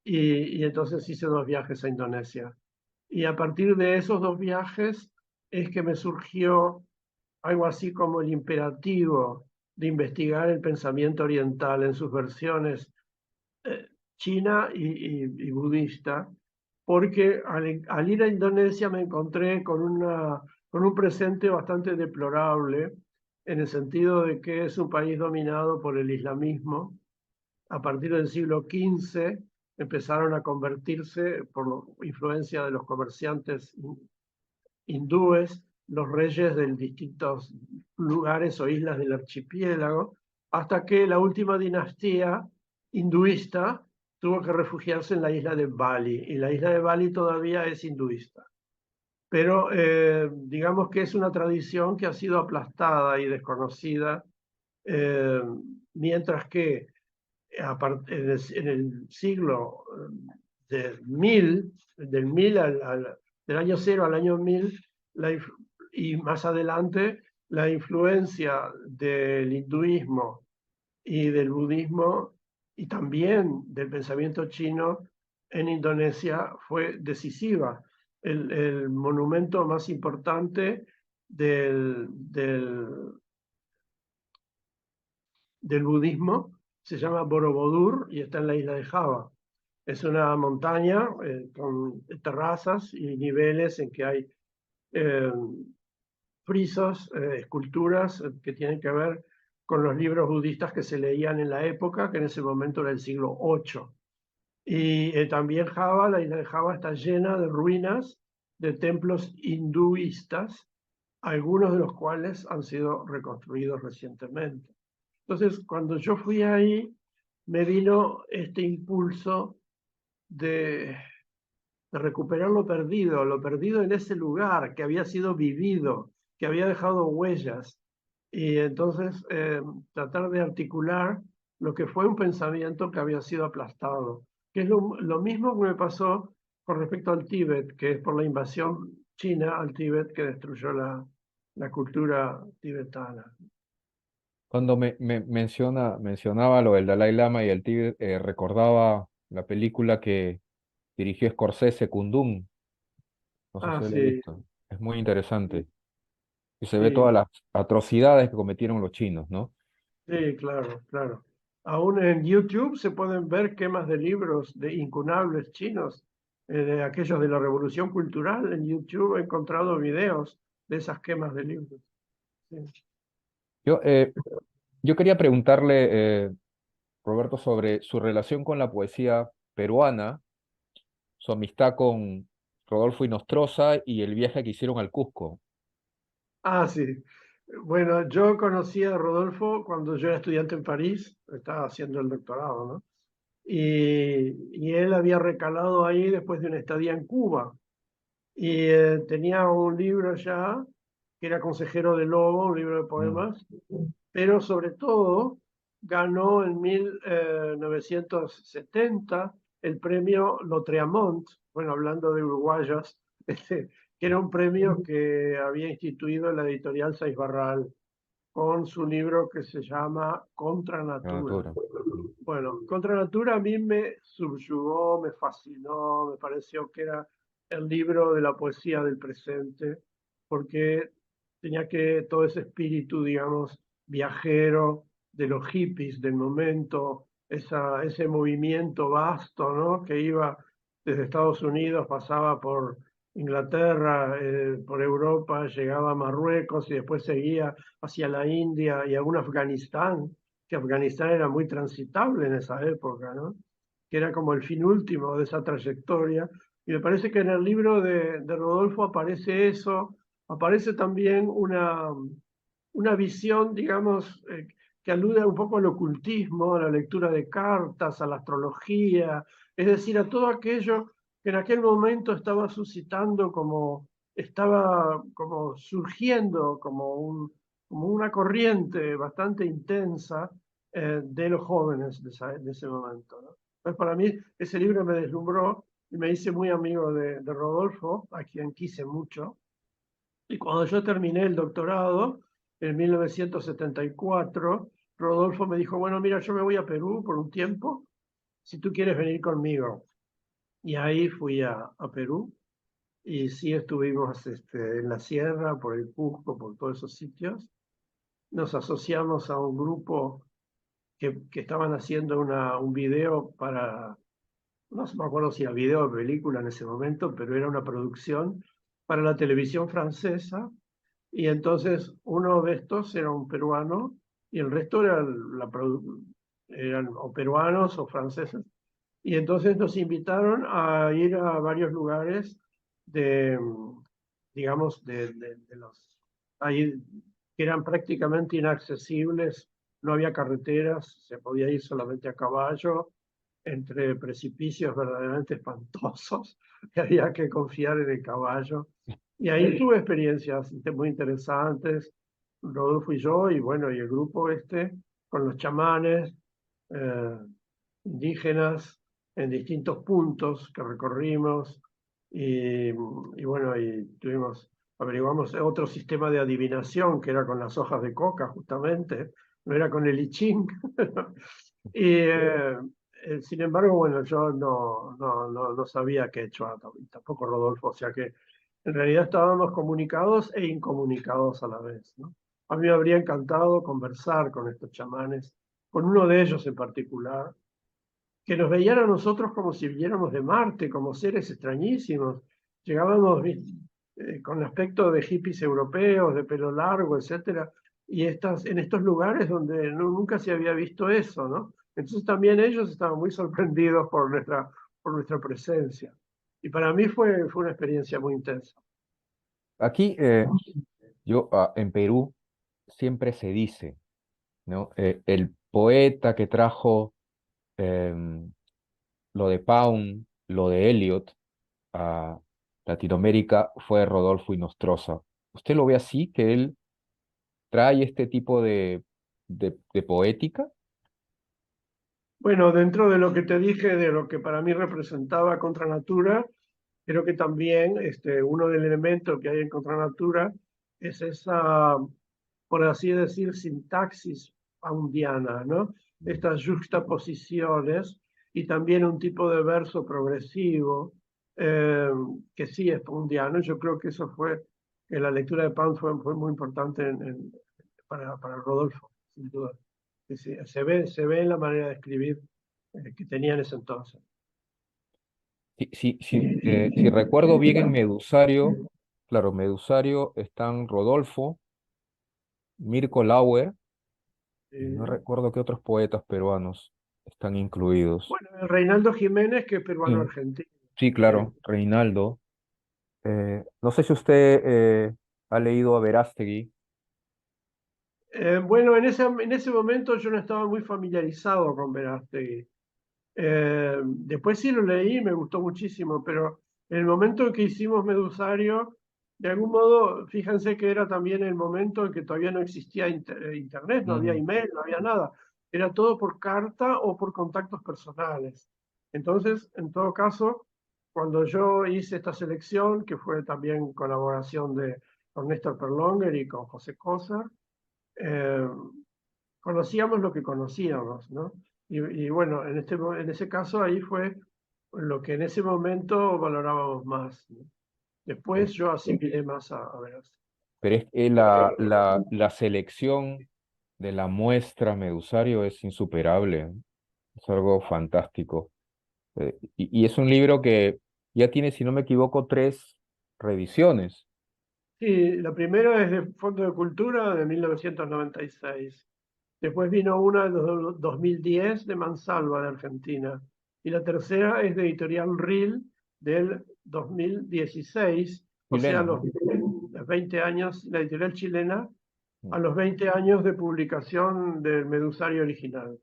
y entonces hice 2 viajes a Indonesia. Y a partir de esos 2 viajes es que me surgió algo así como el imperativo de investigar el pensamiento oriental en sus versiones eh, china y budista, porque al ir a Indonesia me encontré con un presente bastante deplorable, en el sentido de que es un país dominado por el islamismo. A partir del siglo XV empezaron a convertirse, por influencia de los comerciantes hindúes, los reyes de distintos lugares o islas del archipiélago, hasta que la última dinastía hinduista tuvo que refugiarse en la isla de Bali, y la isla de Bali todavía es hinduista. Pero digamos que es una tradición que ha sido aplastada y desconocida, eh, mientras que en el siglo del año 0 al año 1000, y más adelante, la influencia del hinduismo y del budismo, y también del pensamiento chino en Indonesia, fue decisiva. El monumento más importante del budismo se llama Borobudur y está en la isla de Java. Es una montaña con terrazas y niveles en que hay frisos, esculturas que tienen que ver con los libros budistas que se leían en la época, que en ese momento era el siglo VIII. Y también Java, la isla de Java, está llena de ruinas de templos hinduistas, algunos de los cuales han sido reconstruidos recientemente. Entonces, cuando yo fui ahí, me vino este impulso de recuperar lo perdido en ese lugar que había sido vivido, que había dejado huellas, y entonces tratar de articular lo que fue un pensamiento que había sido aplastado, que es lo mismo que me pasó con respecto al Tíbet, que es por la invasión china al Tíbet que destruyó la cultura tibetana. Cuando mencionaba lo del Dalai Lama y el Tíbet, recordaba la película que dirigió Scorsese, Kundun. No sé Ah, si lo he sí, visto. Es muy interesante. Y se ve todas sí, las atrocidades que cometieron los chinos, ¿no? sí, claro, claro. Aún en YouTube se pueden ver quemas de libros de incunables chinos, de aquellos de la Revolución Cultural. En YouTube he encontrado videos de esas quemas de libros. Sí. Yo Yo quería preguntarle, Roberto, sobre su relación con la poesía peruana, su amistad con Rodolfo Inostroza y el viaje que hicieron al Cusco. Ah, sí. Bueno, yo conocí a Rodolfo cuando yo era estudiante en París, estaba haciendo el doctorado, ¿no? Y él había recalado ahí después de una estadía en Cuba. Y tenía un libro ya, que era Consejero de Lobo, un libro de Mm. poemas, pero sobre todo ganó en 1970 el premio Lautréamont, bueno, hablando de uruguayos, que era un premio que había instituido la editorial Saiz Barral con su libro que se llama Contra La Natura. natura. Mm. Bueno, Contra Natura a mí me subyugó, me fascinó, me pareció que era el libro de la poesía del presente, porque tenía que todo ese espíritu, digamos, viajero de los hippies del momento, ese movimiento vasto, ¿no? Que iba desde Estados Unidos, pasaba por Inglaterra, por Europa, llegaba a Marruecos y después seguía hacia la India y algún Afganistán, que Afganistán era muy transitable en esa época, ¿no? Que era como el fin último de esa trayectoria. Y me parece que en el libro de Rodolfo aparece eso, aparece también una visión, digamos, que alude un poco al ocultismo, a la lectura de cartas, a la astrología, es decir, a todo aquello que en aquel momento estaba suscitando como, estaba como surgiendo como una corriente bastante intensa de los jóvenes de ese momento, ¿no? Pues para mí ese libro me deslumbró y me hice muy amigo de Rodolfo, a quien quise mucho. Y cuando yo terminé el doctorado, en 1974, Rodolfo me dijo, bueno, mira, yo me voy a Perú por un tiempo, si tú quieres venir conmigo. Y ahí fui a Perú y sí estuvimos en la sierra, por el Cusco, por todos esos sitios. Nos asociamos a un grupo que estaban haciendo un video para, no me acuerdo si era video o película en ese momento, pero era una producción para la televisión francesa. Y entonces uno de estos era un peruano y el resto eran o peruanos o franceses. Y entonces nos invitaron a ir a varios lugares de, digamos, de los, ahí, que eran prácticamente inaccesibles, no había carreteras, se podía ir solamente a caballo, entre precipicios verdaderamente espantosos, que había que confiar en el caballo. Y ahí tuve experiencias muy interesantes, Rodolfo y yo, y bueno, y el grupo con los chamanes eh, indígenas en distintos puntos que recorrimos, y bueno, y averiguamos otro sistema de adivinación que era con las hojas de coca, justamente, no era con el I Ching. Y sin embargo, bueno, yo no sabía quechua, tampoco Rodolfo, o sea que en realidad estábamos comunicados e incomunicados a la vez, ¿no? A mí me habría encantado conversar con estos chamanes, con uno de ellos en particular, que nos veían a nosotros como si viniéramos de Marte, como seres extrañísimos. Llegábamos con aspecto de hippies europeos, de pelo largo, etcétera, y en estos lugares donde nunca se había visto eso, ¿no? Entonces también ellos estaban muy sorprendidos por nuestra presencia. Y para mí fue una experiencia muy intensa. Aquí, en Perú, siempre se dice, ¿no? El poeta que trajo em, lo de Pound, lo de Eliot a Latinoamérica fue Rodolfo Inostroza. ¿Usted lo ve así, que él trae este tipo de poética? Bueno, dentro de lo que te dije, de lo que para mí representaba Contra Natura, creo que también uno del elemento que hay en Contra Natura es esa, por así decir, sintaxis poundiana, ¿no? Mm. Estas juxtaposiciones y también un tipo de verso progresivo eh, que sí es poundiano. Yo creo que eso que la lectura de Pound fue muy importante para Rodolfo, sin duda. Que se ve en la manera de escribir que tenía en ese entonces. Si recuerdo bien en Medusario, claro, Medusario están Rodolfo, Mirko Lauer Y no Eh, recuerdo qué otros poetas peruanos están incluidos. bueno, el Reinaldo Jiménez, que es Sí, peruano-argentino. sí, Sí. claro, Reinaldo. No sé si usted ha leído a Verástegui. Bueno, en ese momento yo no estaba muy familiarizado con Verástegui. Después sí lo leí y me gustó muchísimo, pero en el momento en que hicimos Medusario, de algún modo, fíjense que era también el momento en que todavía no existía internet, no había Mm, email, no había nada. Era todo por carta o por contactos personales. Entonces, en todo caso, cuando yo hice esta selección, que fue también colaboración con Néstor Perlonger y con José Cosa, eh, conocíamos lo que conocíamos, ¿no? Y bueno, en ese caso ahí fue lo que en ese momento valorábamos más, ¿no? sí. Después yo asimilé más a Verástegui. Pero es que la selección de la muestra Medusario es insuperable, ¿eh? Es algo fantástico. Y es un libro que ya tiene, si no me equivoco, 3 revisiones. Sí, la primera es de Fondo de Cultura de 1996. Después vino una de 2010 de Mansalva de Argentina. Y la tercera es de Editorial RIL del 2016, o sea, Chilena, ¿no? los 20 años, la editorial chilena, Mm. a los 20 años de publicación del Medusario original.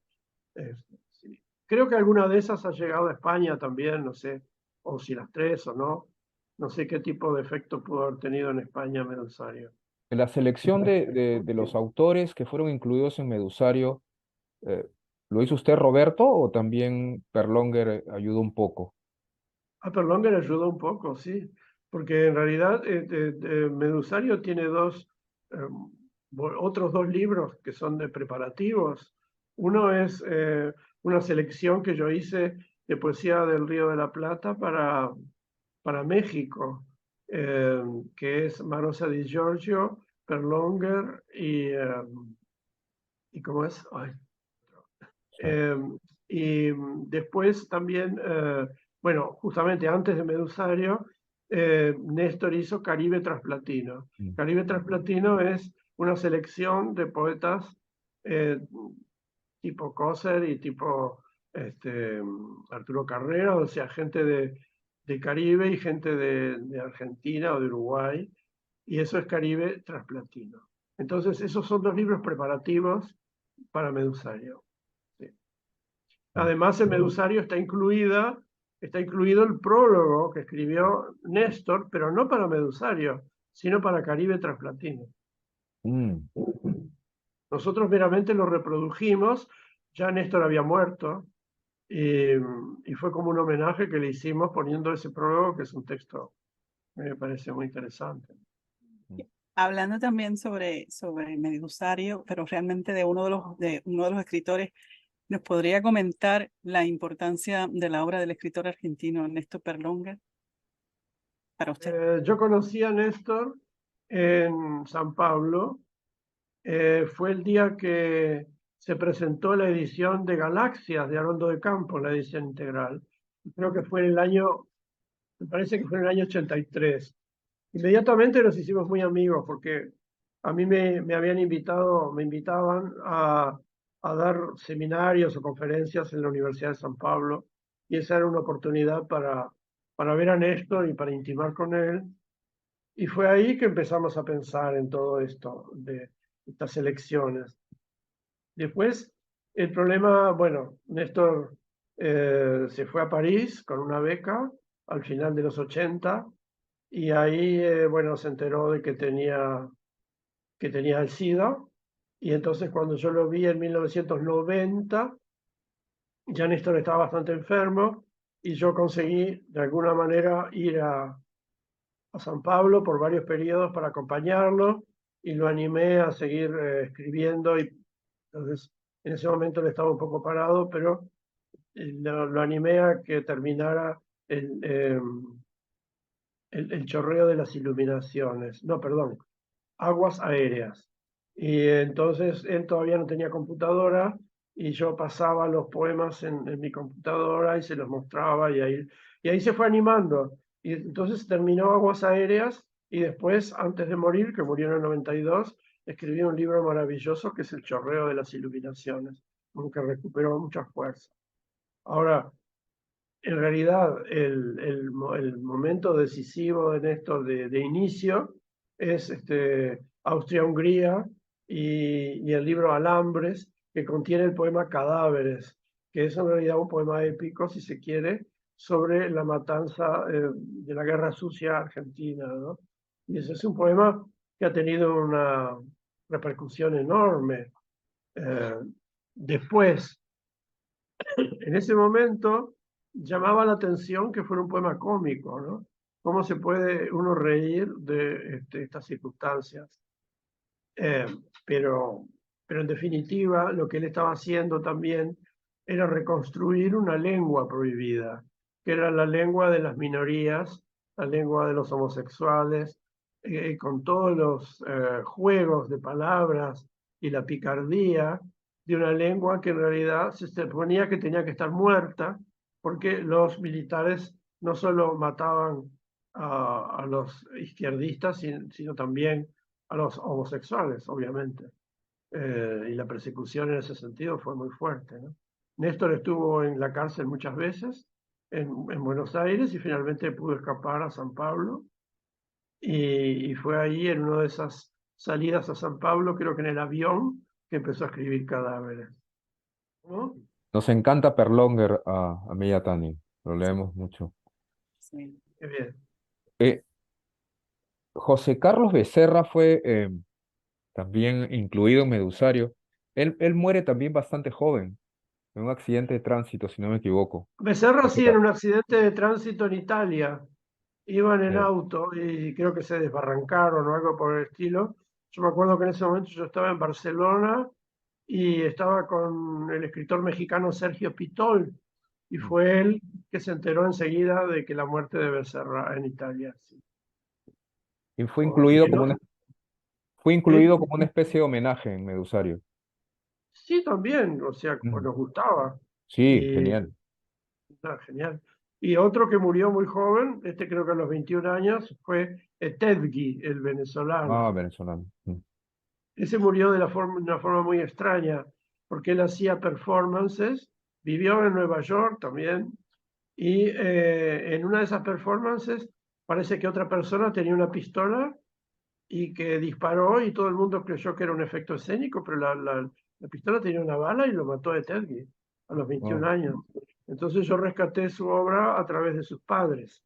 Sí. Creo que alguna de esas ha llegado a España también, no sé, o si las tres o no. No sé qué tipo de efecto pudo haber tenido en España Medusario. La selección de los autores que fueron incluidos en Medusario, eh, ¿lo hizo usted, Roberto, o también Perlonger ayudó un poco? A Perlonger ayudó un poco, sí, porque en realidad Medusario tiene eh, otros dos libros que son de preparativos. Uno es una selección que yo hice de poesía del Río de la Plata para México, eh, que es Marosa di Giorgio, Perlonger y ¿cómo es? Ay, Sí. eh, y después también, bueno, justamente antes de Medusario, Néstor hizo Caribe Trasplatino. Mm. Caribe Trasplatino es una selección de poetas eh, tipo Coser y tipo Arturo Carrera, o sea, gente de Caribe y gente de Argentina o de Uruguay, y eso es Caribe Trasplatino. Entonces, esos son dos libros preparativos para Medusario. Sí. Mm. Además, en Medusario está incluido el prólogo que escribió Néstor, pero no para Medusario, sino para Caribe Trasplatino. Mm. Nosotros meramente lo reprodujimos, ya Néstor había muerto, y fue como un homenaje que le hicimos poniendo ese prólogo, que es un texto que me parece muy interesante. Hablando también sobre Medusario, pero realmente de uno de los escritores, ¿nos podría comentar la importancia de la obra del escritor argentino Ernesto Perlonga para usted? Yo conocí a Néstor en San Pablo. Fue el día que se presentó la edición de Galaxias de Haroldo de Campos, la edición integral. Creo que fue en el año, me parece que fue en el año 83. Inmediatamente nos hicimos muy amigos porque a mí me habían invitado, me invitaban a dar seminarios o conferencias en la Universidad de San Pablo, y esa era una oportunidad para ver a Néstor y para intimar con él. Y fue ahí que empezamos a pensar en todo esto de estas elecciones. Después, el problema, bueno, Néstor se fue a París con una beca al final de los 80, y ahí, bueno, se enteró de que tenía el SIDA. Y entonces cuando yo lo vi en 1990, ya Néstor estaba bastante enfermo y yo conseguí de alguna manera ir a San Pablo por varios periodos para acompañarlo, y lo animé a seguir escribiendo. Y entonces en ese momento él estaba un poco parado, pero lo animé a que terminara el, eh, el chorreo de las iluminaciones, no, perdón, aguas aéreas. Y entonces él todavía no tenía computadora, y yo pasaba los poemas en mi computadora y se los mostraba, y ahí se fue animando. Y entonces terminó Aguas Aéreas, y después, antes de morir, que murió en el 92, escribió un libro maravilloso que es El chorreo de las iluminaciones, que recuperó mucha fuerza. Ahora, en realidad, el momento decisivo en esto de inicio es Austria-Hungría y el libro Alambres, que contiene el poema Cadáveres, que es en realidad un poema épico, si se quiere, sobre la matanza de la Guerra Sucia Argentina, ¿no? Y ese es un poema que ha tenido una repercusión enorme. Después, en ese momento llamaba la atención que fuera un poema cómico, ¿no? ¿Cómo se puede uno reír de estas circunstancias? Eh, pero, pero en definitiva, lo que él estaba haciendo también era reconstruir una lengua prohibida, que era la lengua de las minorías, la lengua de los homosexuales, con todos los juegos de palabras y la picardía de una lengua que en realidad se suponía que tenía que estar muerta, porque los militares no solo mataban a los izquierdistas, sino también a los homosexuales, obviamente. Y la persecución en ese sentido fue muy fuerte, ¿no? Néstor estuvo en la cárcel muchas veces en Buenos Aires y finalmente pudo escapar a San Pablo y fue ahí en una de esas salidas a San Pablo, creo que en el avión, que empezó a escribir Cadáveres, ¿no? Nos encanta Perlonger a mí y a Tani, lo leemos mucho. Sí. Qué bien. Eh, José Carlos Becerra fue también incluido en Medusario. Él muere también bastante joven, en un accidente de tránsito, si no me equivoco. Becerra José sí, en Car- un accidente de tránsito en Italia. Iban en eh, auto y creo que se desbarrancaron o algo por el estilo. Yo me acuerdo que en ese momento yo estaba en Barcelona y estaba con el escritor mexicano Sergio Pitol y fue él que se enteró enseguida de que la muerte de Becerra en Italia. Sí. y fue Y incluido el como otro, fue ¿eh? incluido como una especie de homenaje en Medusario. Sí, también, o sea, pues Mm. nos gustaba. Sí, Y genial. genial. Y otro que murió muy joven, creo que a los 21 años, fue Tedgui, el Ah, venezolano. venezolano. Ese murió de una forma muy extraña, porque él hacía performances, vivió en Nueva York también, y en una de esas performances parece que otra persona tenía una pistola y que disparó y todo el mundo creyó que era un efecto escénico, pero la pistola tenía una bala y lo mató de Teddy a los 21 Oh. años. Entonces yo rescaté su obra a través de sus padres.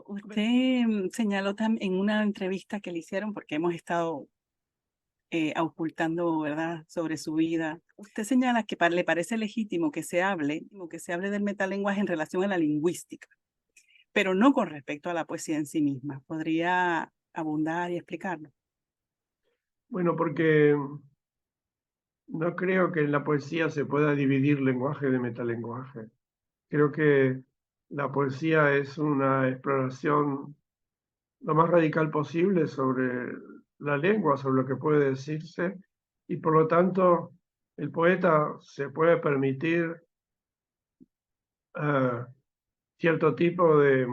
Usted señaló también en una entrevista que le hicieron, porque hemos estado ocultando, ¿verdad?, sobre su vida. Usted señala que le parece legítimo que se hable del metalenguaje en relación a la lingüística, pero no con respecto a la poesía en sí misma. ¿Podría abundar y explicarlo? Bueno, porque no creo que en la poesía se pueda dividir lenguaje de metalenguaje. Creo que la poesía es una exploración lo más radical posible sobre la lengua, sobre lo que puede decirse, y por lo tanto el poeta se puede permitir eh, cierto tipo de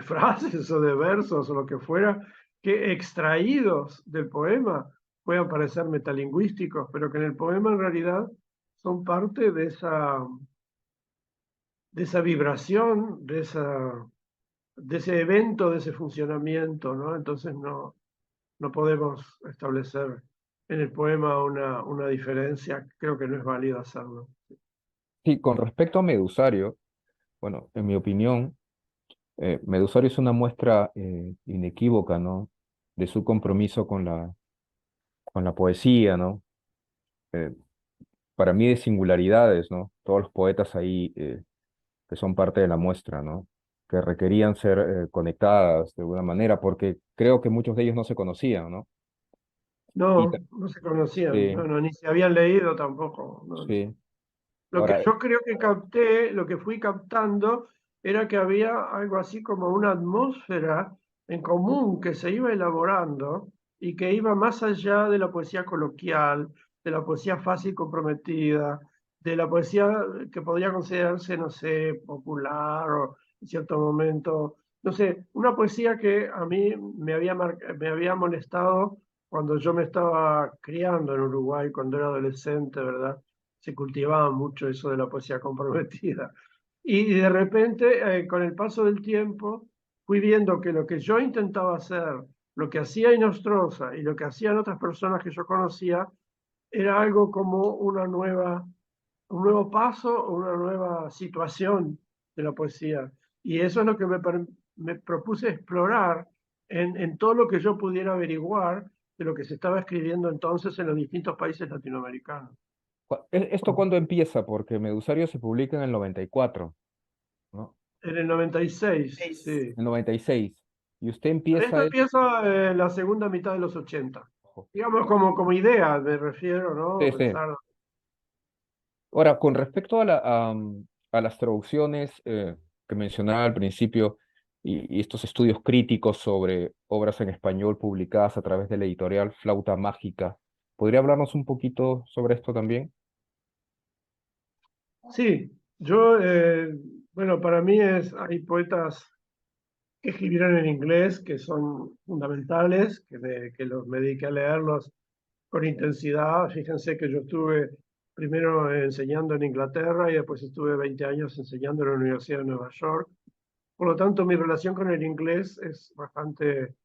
frases o de versos o lo que fuera, que extraídos del poema puedan parecer metalingüísticos, pero que en el poema en realidad son parte de esa vibración, de ese evento, de ese funcionamiento, ¿no? Entonces no podemos establecer en el poema una diferencia, creo que no es válido hacerlo. Sí, con respecto a Medusario, bueno, en mi opinión, Medusario es una muestra inequívoca, ¿no? De su compromiso con la poesía, ¿no? Eh, para mí de singularidades, ¿no? Todos los poetas ahí que son parte de la muestra, ¿no? Que requerían ser conectadas de alguna manera, porque creo que muchos de ellos no se conocían, ¿no? Y No, no se conocían, sí, ni se habían leído tampoco. No. sí. Lo que Ahora, yo creo que capté, lo que fui captando, era que había algo así como una atmósfera en común que se iba elaborando y que iba más allá de la poesía coloquial, de la poesía fácil comprometida, de la poesía que podría considerarse, no sé, popular o en cierto momento, no sé, una poesía que a mí me había molestado cuando yo me estaba criando en Uruguay, cuando era adolescente, ¿verdad? Se cultivaba mucho eso de la poesía comprometida. Y de repente, con el paso del tiempo, fui viendo que lo que yo intentaba hacer, lo que hacía Inostroza y lo que hacían otras personas que yo conocía, era algo como un nuevo paso, una nueva situación de la poesía. Y eso es lo que me propuse explorar en todo lo que yo pudiera averiguar de lo que se estaba escribiendo entonces en los distintos países latinoamericanos. ¿Esto cuándo empieza? Porque Medusario se publica en el 94, ¿no? En el 96, Seis. sí. En 96. Y usted Esto empieza... empieza en la segunda mitad de los 80. Ojo. Digamos como idea, me refiero, ¿no? Sí, sí. Pensar. Ahora, con respecto a las traducciones que mencionaba al principio y estos estudios críticos sobre obras en español publicadas a través de la editorial Flauta Mágica, ¿podría hablarnos un poquito sobre esto también? Sí, yo, bueno, para mí hay poetas que escribieron en inglés que son fundamentales, que me dediqué a leerlos con intensidad. Fíjense que yo estuve primero enseñando en Inglaterra y después estuve 20 años enseñando en la Universidad de Nueva York. Por lo tanto, mi relación con el inglés es bastante,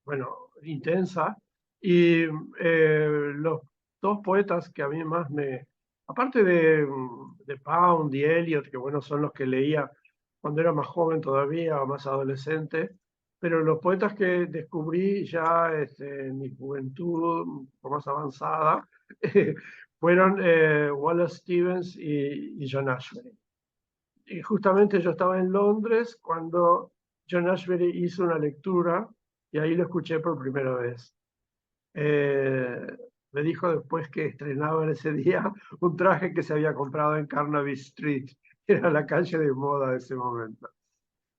bueno, intensa. Y los dos poetas que a mí más aparte de Pound y Eliot, que bueno, son los que leía cuando era más joven todavía o más adolescente, pero los poetas que descubrí ya en mi juventud, un poco más avanzada, fueron Wallace Stevens y John Ashbery. Y justamente yo estaba en Londres cuando John Ashbery hizo una lectura y ahí lo escuché por primera vez. Eh, Me dijo después que estrenaba en ese día un traje que se había comprado en Carnaby Street, que era la calle de moda de ese momento.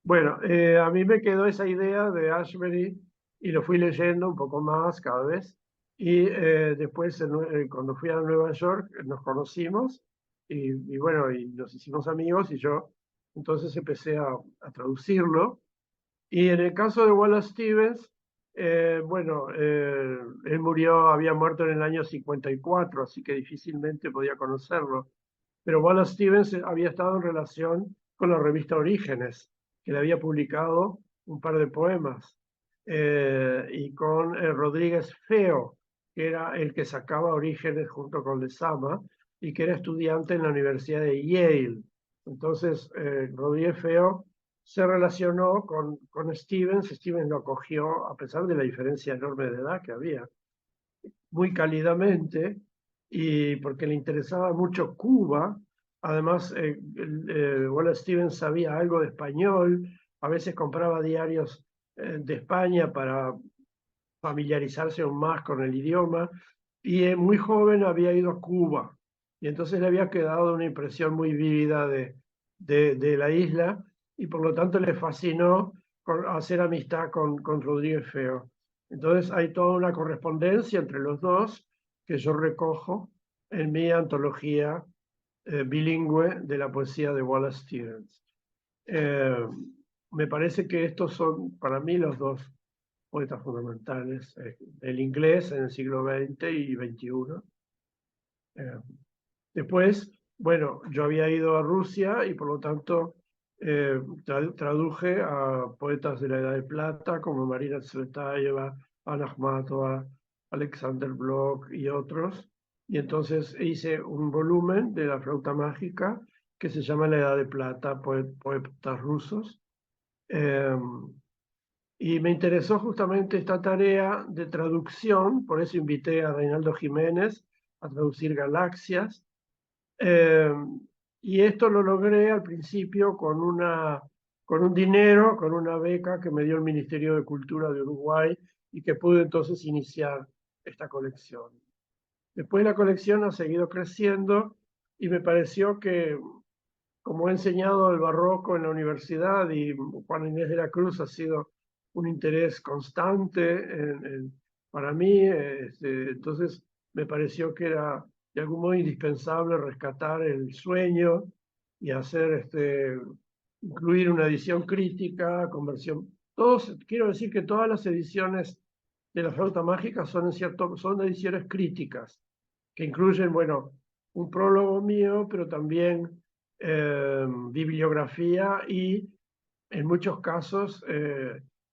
Bueno, a mí me quedó esa idea de Ashbery y lo fui leyendo un poco más cada vez. Y después, cuando fui a Nueva York, nos conocimos y bueno, y nos hicimos amigos y yo entonces empecé a traducirlo. Y en el caso de Wallace Stevens, bueno, él había muerto en el año 54, así que difícilmente podía conocerlo. Pero Wallace Stevens había estado en relación con la revista Orígenes, que le había publicado un par de poemas, y con Rodríguez Feo, que era el que sacaba Orígenes junto con Lezama y que era estudiante en la Universidad de Yale. Entonces, Rodríguez Feo se relacionó con Stevens. Stevens lo acogió a pesar de la diferencia enorme de edad que había, muy cálidamente, y porque le interesaba mucho Cuba. Además, Wallace Stevens sabía algo de español, a veces compraba diarios de España para familiarizarse aún más con el idioma, y muy joven había ido a Cuba, y entonces le había quedado una impresión muy vívida de la isla, y por lo tanto le fascinó hacer amistad con Rodríguez Feo. Entonces hay toda una correspondencia entre los dos que yo recojo en mi antología bilingüe de la poesía de Wallace Stevens. Me parece que estos son para mí los dos poetas fundamentales, el inglés en el siglo XX y XXI. Después, bueno, yo había ido a Rusia y por lo tanto traduje a poetas de la Edad de Plata como Marina Tsvetaeva, Anna Akhmatova, Alexander Blok y otros. Y entonces hice un volumen de la flauta mágica que se llama La Edad de Plata, poetas rusos. Y me interesó justamente esta tarea de traducción, por eso invité a Reinaldo Jiménez a traducir Galaxias. Eh, y esto lo logré al principio con un dinero, con una beca que me dio el Ministerio de Cultura de Uruguay y que pude entonces iniciar esta colección. Después la colección ha seguido creciendo y me pareció que, como he enseñado el barroco en la universidad y Juan Inés de la Cruz ha sido un interés constante para mí, entonces me pareció que era de algún modo indispensable rescatar el sueño y hacer, incluir una edición crítica, conversión. Quiero decir que todas las ediciones de la flauta mágica son son ediciones críticas, que incluyen, bueno, un prólogo mío, pero también bibliografía y, en muchos casos,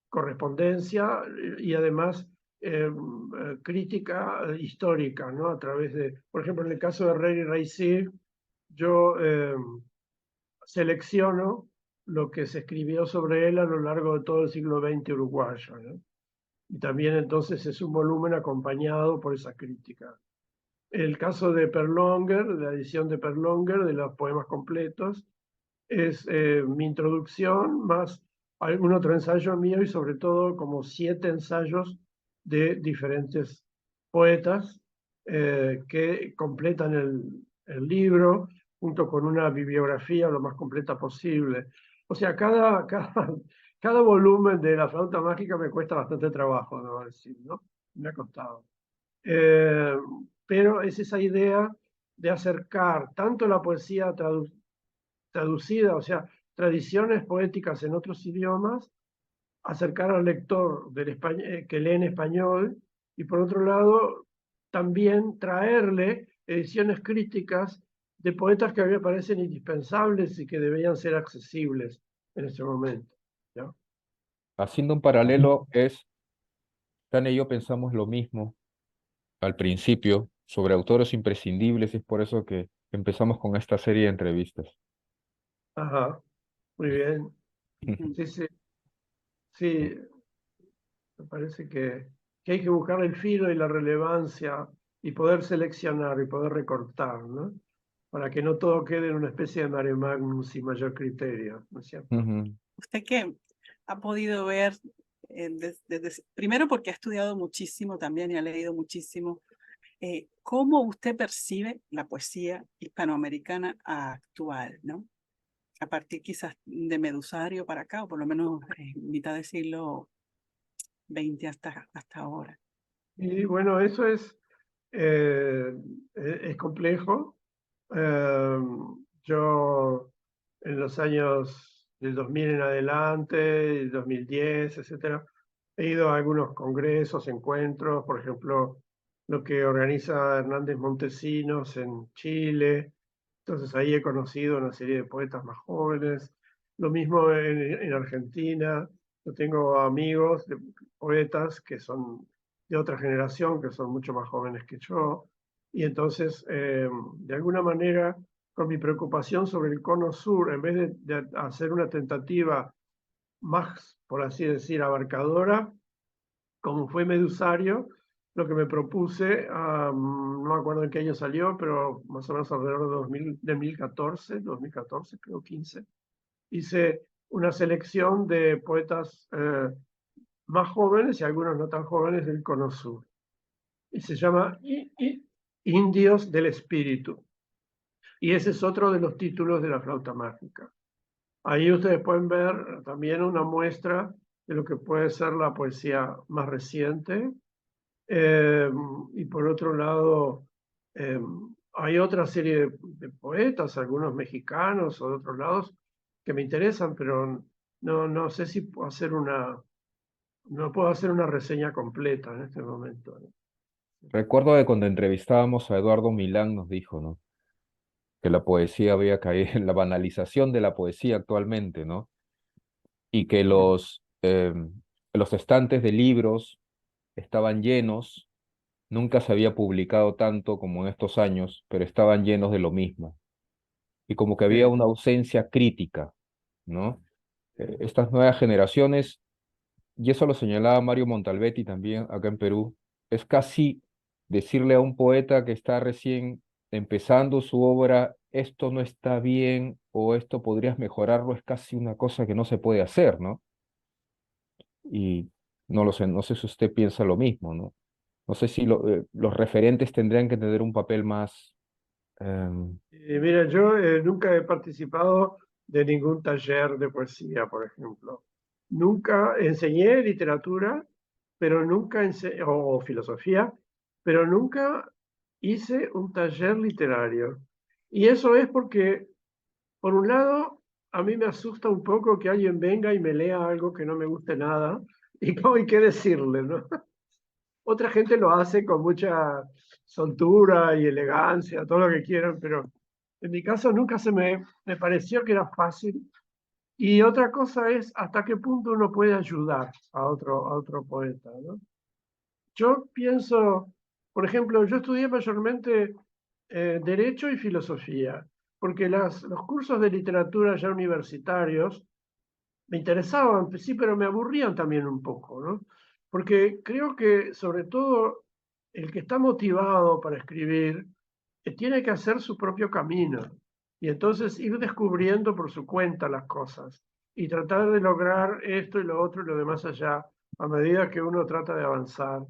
correspondencia y además crítica histórica, ¿no? A través de, por ejemplo, en el caso de Rery Reissig, yo selecciono lo que se escribió sobre él a lo largo de todo el siglo XX uruguayo, ¿no? Y también entonces es un volumen acompañado por esa crítica. El caso de Perlonger, de la edición de Perlonger, de los poemas completos, es mi introducción más algún otro ensayo mío y sobre todo como 7 ensayos de diferentes poetas que completan el libro junto con una bibliografía lo más completa posible. O sea, cada volumen de La Flauta Mágica me cuesta bastante trabajo, debo decir, ¿no? Me ha costado. Eh, pero es esa idea de acercar tanto la poesía traducida, o sea, tradiciones poéticas en otros idiomas, acercar al lector que lee en español y por otro lado también traerle ediciones críticas de poetas que a mí me parecen indispensables y que deberían ser accesibles en este momento, ¿no? Haciendo un paralelo es, Tania y yo pensamos lo mismo al principio sobre autores imprescindibles, y es por eso que empezamos con esta serie de entrevistas. Ajá, muy bien. Ujú. Sí, sí, sí, me parece que hay que buscar el filo y la relevancia y poder seleccionar y poder recortar, ¿no? Para que no todo quede en una especie de mare magnum sin mayor criterio, ¿no es cierto? Ujú. Usted que ha podido ver, primero porque ha estudiado muchísimo también y ha leído muchísimo, ¿cómo usted percibe la poesía hispanoamericana actual, ¿no? A partir quizás de Medusario para acá, o por lo menos mitad del siglo XX hasta ahora. Y bueno, eso eh, es complejo. Eh, yo en los años del 2000 en adelante, el 2010, etcétera, he ido a algunos congresos, encuentros, por ejemplo, lo que organiza Hernández Montesinos en Chile. Entonces ahí he conocido una serie de poetas más jóvenes. Lo mismo en Argentina. Yo tengo amigos de poetas que son de otra generación, que son mucho más jóvenes que yo. Y entonces, de alguna manera, con mi preocupación sobre el cono sur, en vez de hacer una tentativa más, por así decir, abarcadora, como fue Medusario, lo que me propuse, no me acuerdo en qué año salió, pero más o menos alrededor de 2014, creo 15, hice una selección de poetas más jóvenes y algunos no tan jóvenes del Cono Sur. Y se llama Indios del Espíritu. Y ese es otro de los títulos de La Flauta Mágica. Ahí ustedes pueden ver también una muestra de lo que puede ser la poesía más reciente. Y por otro lado, eh, hay otra serie de poetas, algunos mexicanos o de otros lados, que me interesan, pero no sé si puedo no puedo hacer una reseña completa en este momento, ¿no? Recuerdo que cuando entrevistábamos a Eduardo Milán nos dijo, ¿no? Que la poesía había caído en la banalización de la poesía actualmente, ¿no? Y que los estantes de libros estaban llenos, nunca se había publicado tanto como en estos años, pero estaban llenos de lo mismo. Y como que había Sí. una ausencia crítica, ¿no? Estas nuevas generaciones, y eso lo señalaba Mario Montalbetti también acá en Perú, es casi decirle a un poeta que está recién empezando su obra, esto no está bien o esto podrías mejorarlo, es casi una cosa que no se puede hacer, ¿no? Y no lo sé, no sé si usted piensa lo mismo, ¿no? No sé si los referentes tendrían que tener un papel más... Mira, yo nunca he participado de ningún taller de poesía, por ejemplo. Nunca enseñé literatura, pero o filosofía, pero nunca hice un taller literario. Y eso es porque, por un lado, a mí me asusta un poco que alguien venga y me lea algo que no me guste nada y no hay qué decirle, ¿no? Otra gente lo hace con mucha soltura y elegancia, todo lo que quieran, pero en mi caso nunca me pareció que era fácil. Y otra cosa es hasta qué punto uno puede ayudar a otro poeta, ¿no? Yo pienso, por ejemplo, yo estudié mayormente Derecho y Filosofía, porque los cursos de literatura ya universitarios me interesaban, pues sí, pero me aburrían también un poco, ¿no? Porque creo que sobre todo el que está motivado para escribir tiene que hacer su propio camino y entonces ir descubriendo por su cuenta las cosas y tratar de lograr esto y lo otro y lo demás allá a medida que uno trata de avanzar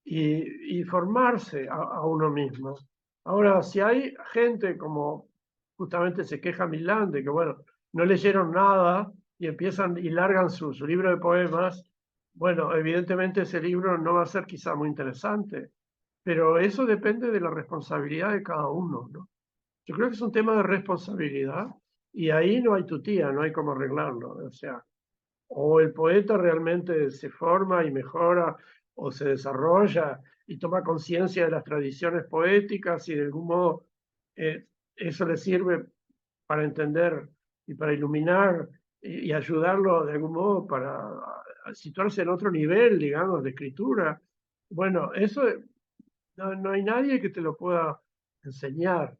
y formarse a uno mismo. Ahora, si hay gente como justamente se queja Milán de que, bueno, no leyeron nada y empiezan y largan su libro de poemas, bueno, evidentemente ese libro no va a ser quizá muy interesante, pero eso depende de la responsabilidad de cada uno, ¿no? Yo creo que es un tema de responsabilidad y ahí no hay tutía, no hay cómo arreglarlo. O sea, o el poeta realmente se forma y mejora o se desarrolla y toma conciencia de las tradiciones poéticas y de algún modo eh, eso le sirve para entender y para iluminar y ayudarlo de algún modo para situarse en otro nivel, digamos, de escritura. Bueno, eso no hay nadie que te lo pueda enseñar.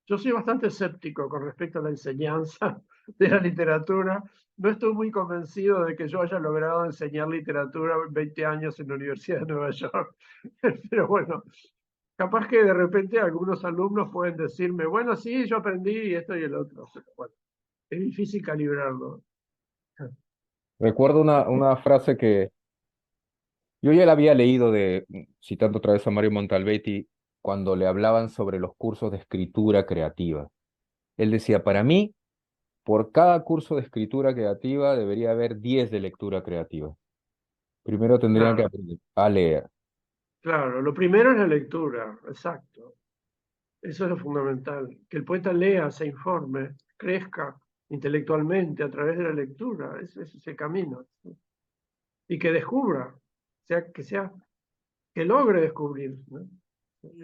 Yo soy bastante escéptico con respecto a la enseñanza de la literatura. No estoy muy convencido de que yo haya logrado enseñar literatura 20 años en la Universidad de Nueva York. Pero bueno, capaz que de repente algunos alumnos pueden decirme, bueno, sí, yo aprendí esto y el otro. Pero bueno, es difícil calibrarlo. Recuerdo una frase que yo ya la había leído citando otra vez a Mario Montalbetti, cuando le hablaban sobre los cursos de escritura creativa. Él decía, para mí, por cada curso de escritura creativa debería haber 10 de lectura creativa. Primero tendrían que Claro, aprender a leer. claro. Lo primero es la lectura, exacto. Eso es lo fundamental, que el poeta lea, se informe, crezca intelectualmente a través de la lectura, ese es el camino. Y que descubra, que logre descubrir, ¿no?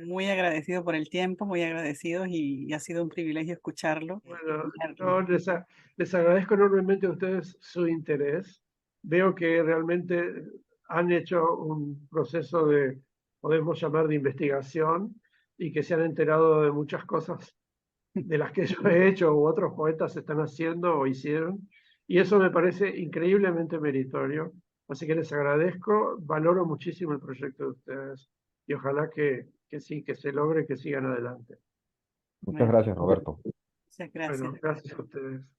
Muy agradecido por el tiempo, muy agradecidos y ha sido un privilegio escucharlo. Bueno, Leerlo. yo les agradezco enormemente a ustedes su interés. Veo que realmente han hecho un proceso de, podemos llamar, de investigación y que se han enterado de muchas cosas de las que yo he hecho u otros poetas están haciendo o hicieron. Y eso me parece increíblemente meritorio. Así que les agradezco, valoro muchísimo el proyecto de ustedes y ojalá que sí, que se logre, que sigan adelante. Muchas Bueno, gracias, Roberto. muchas gracias. Bueno, gracias a ustedes.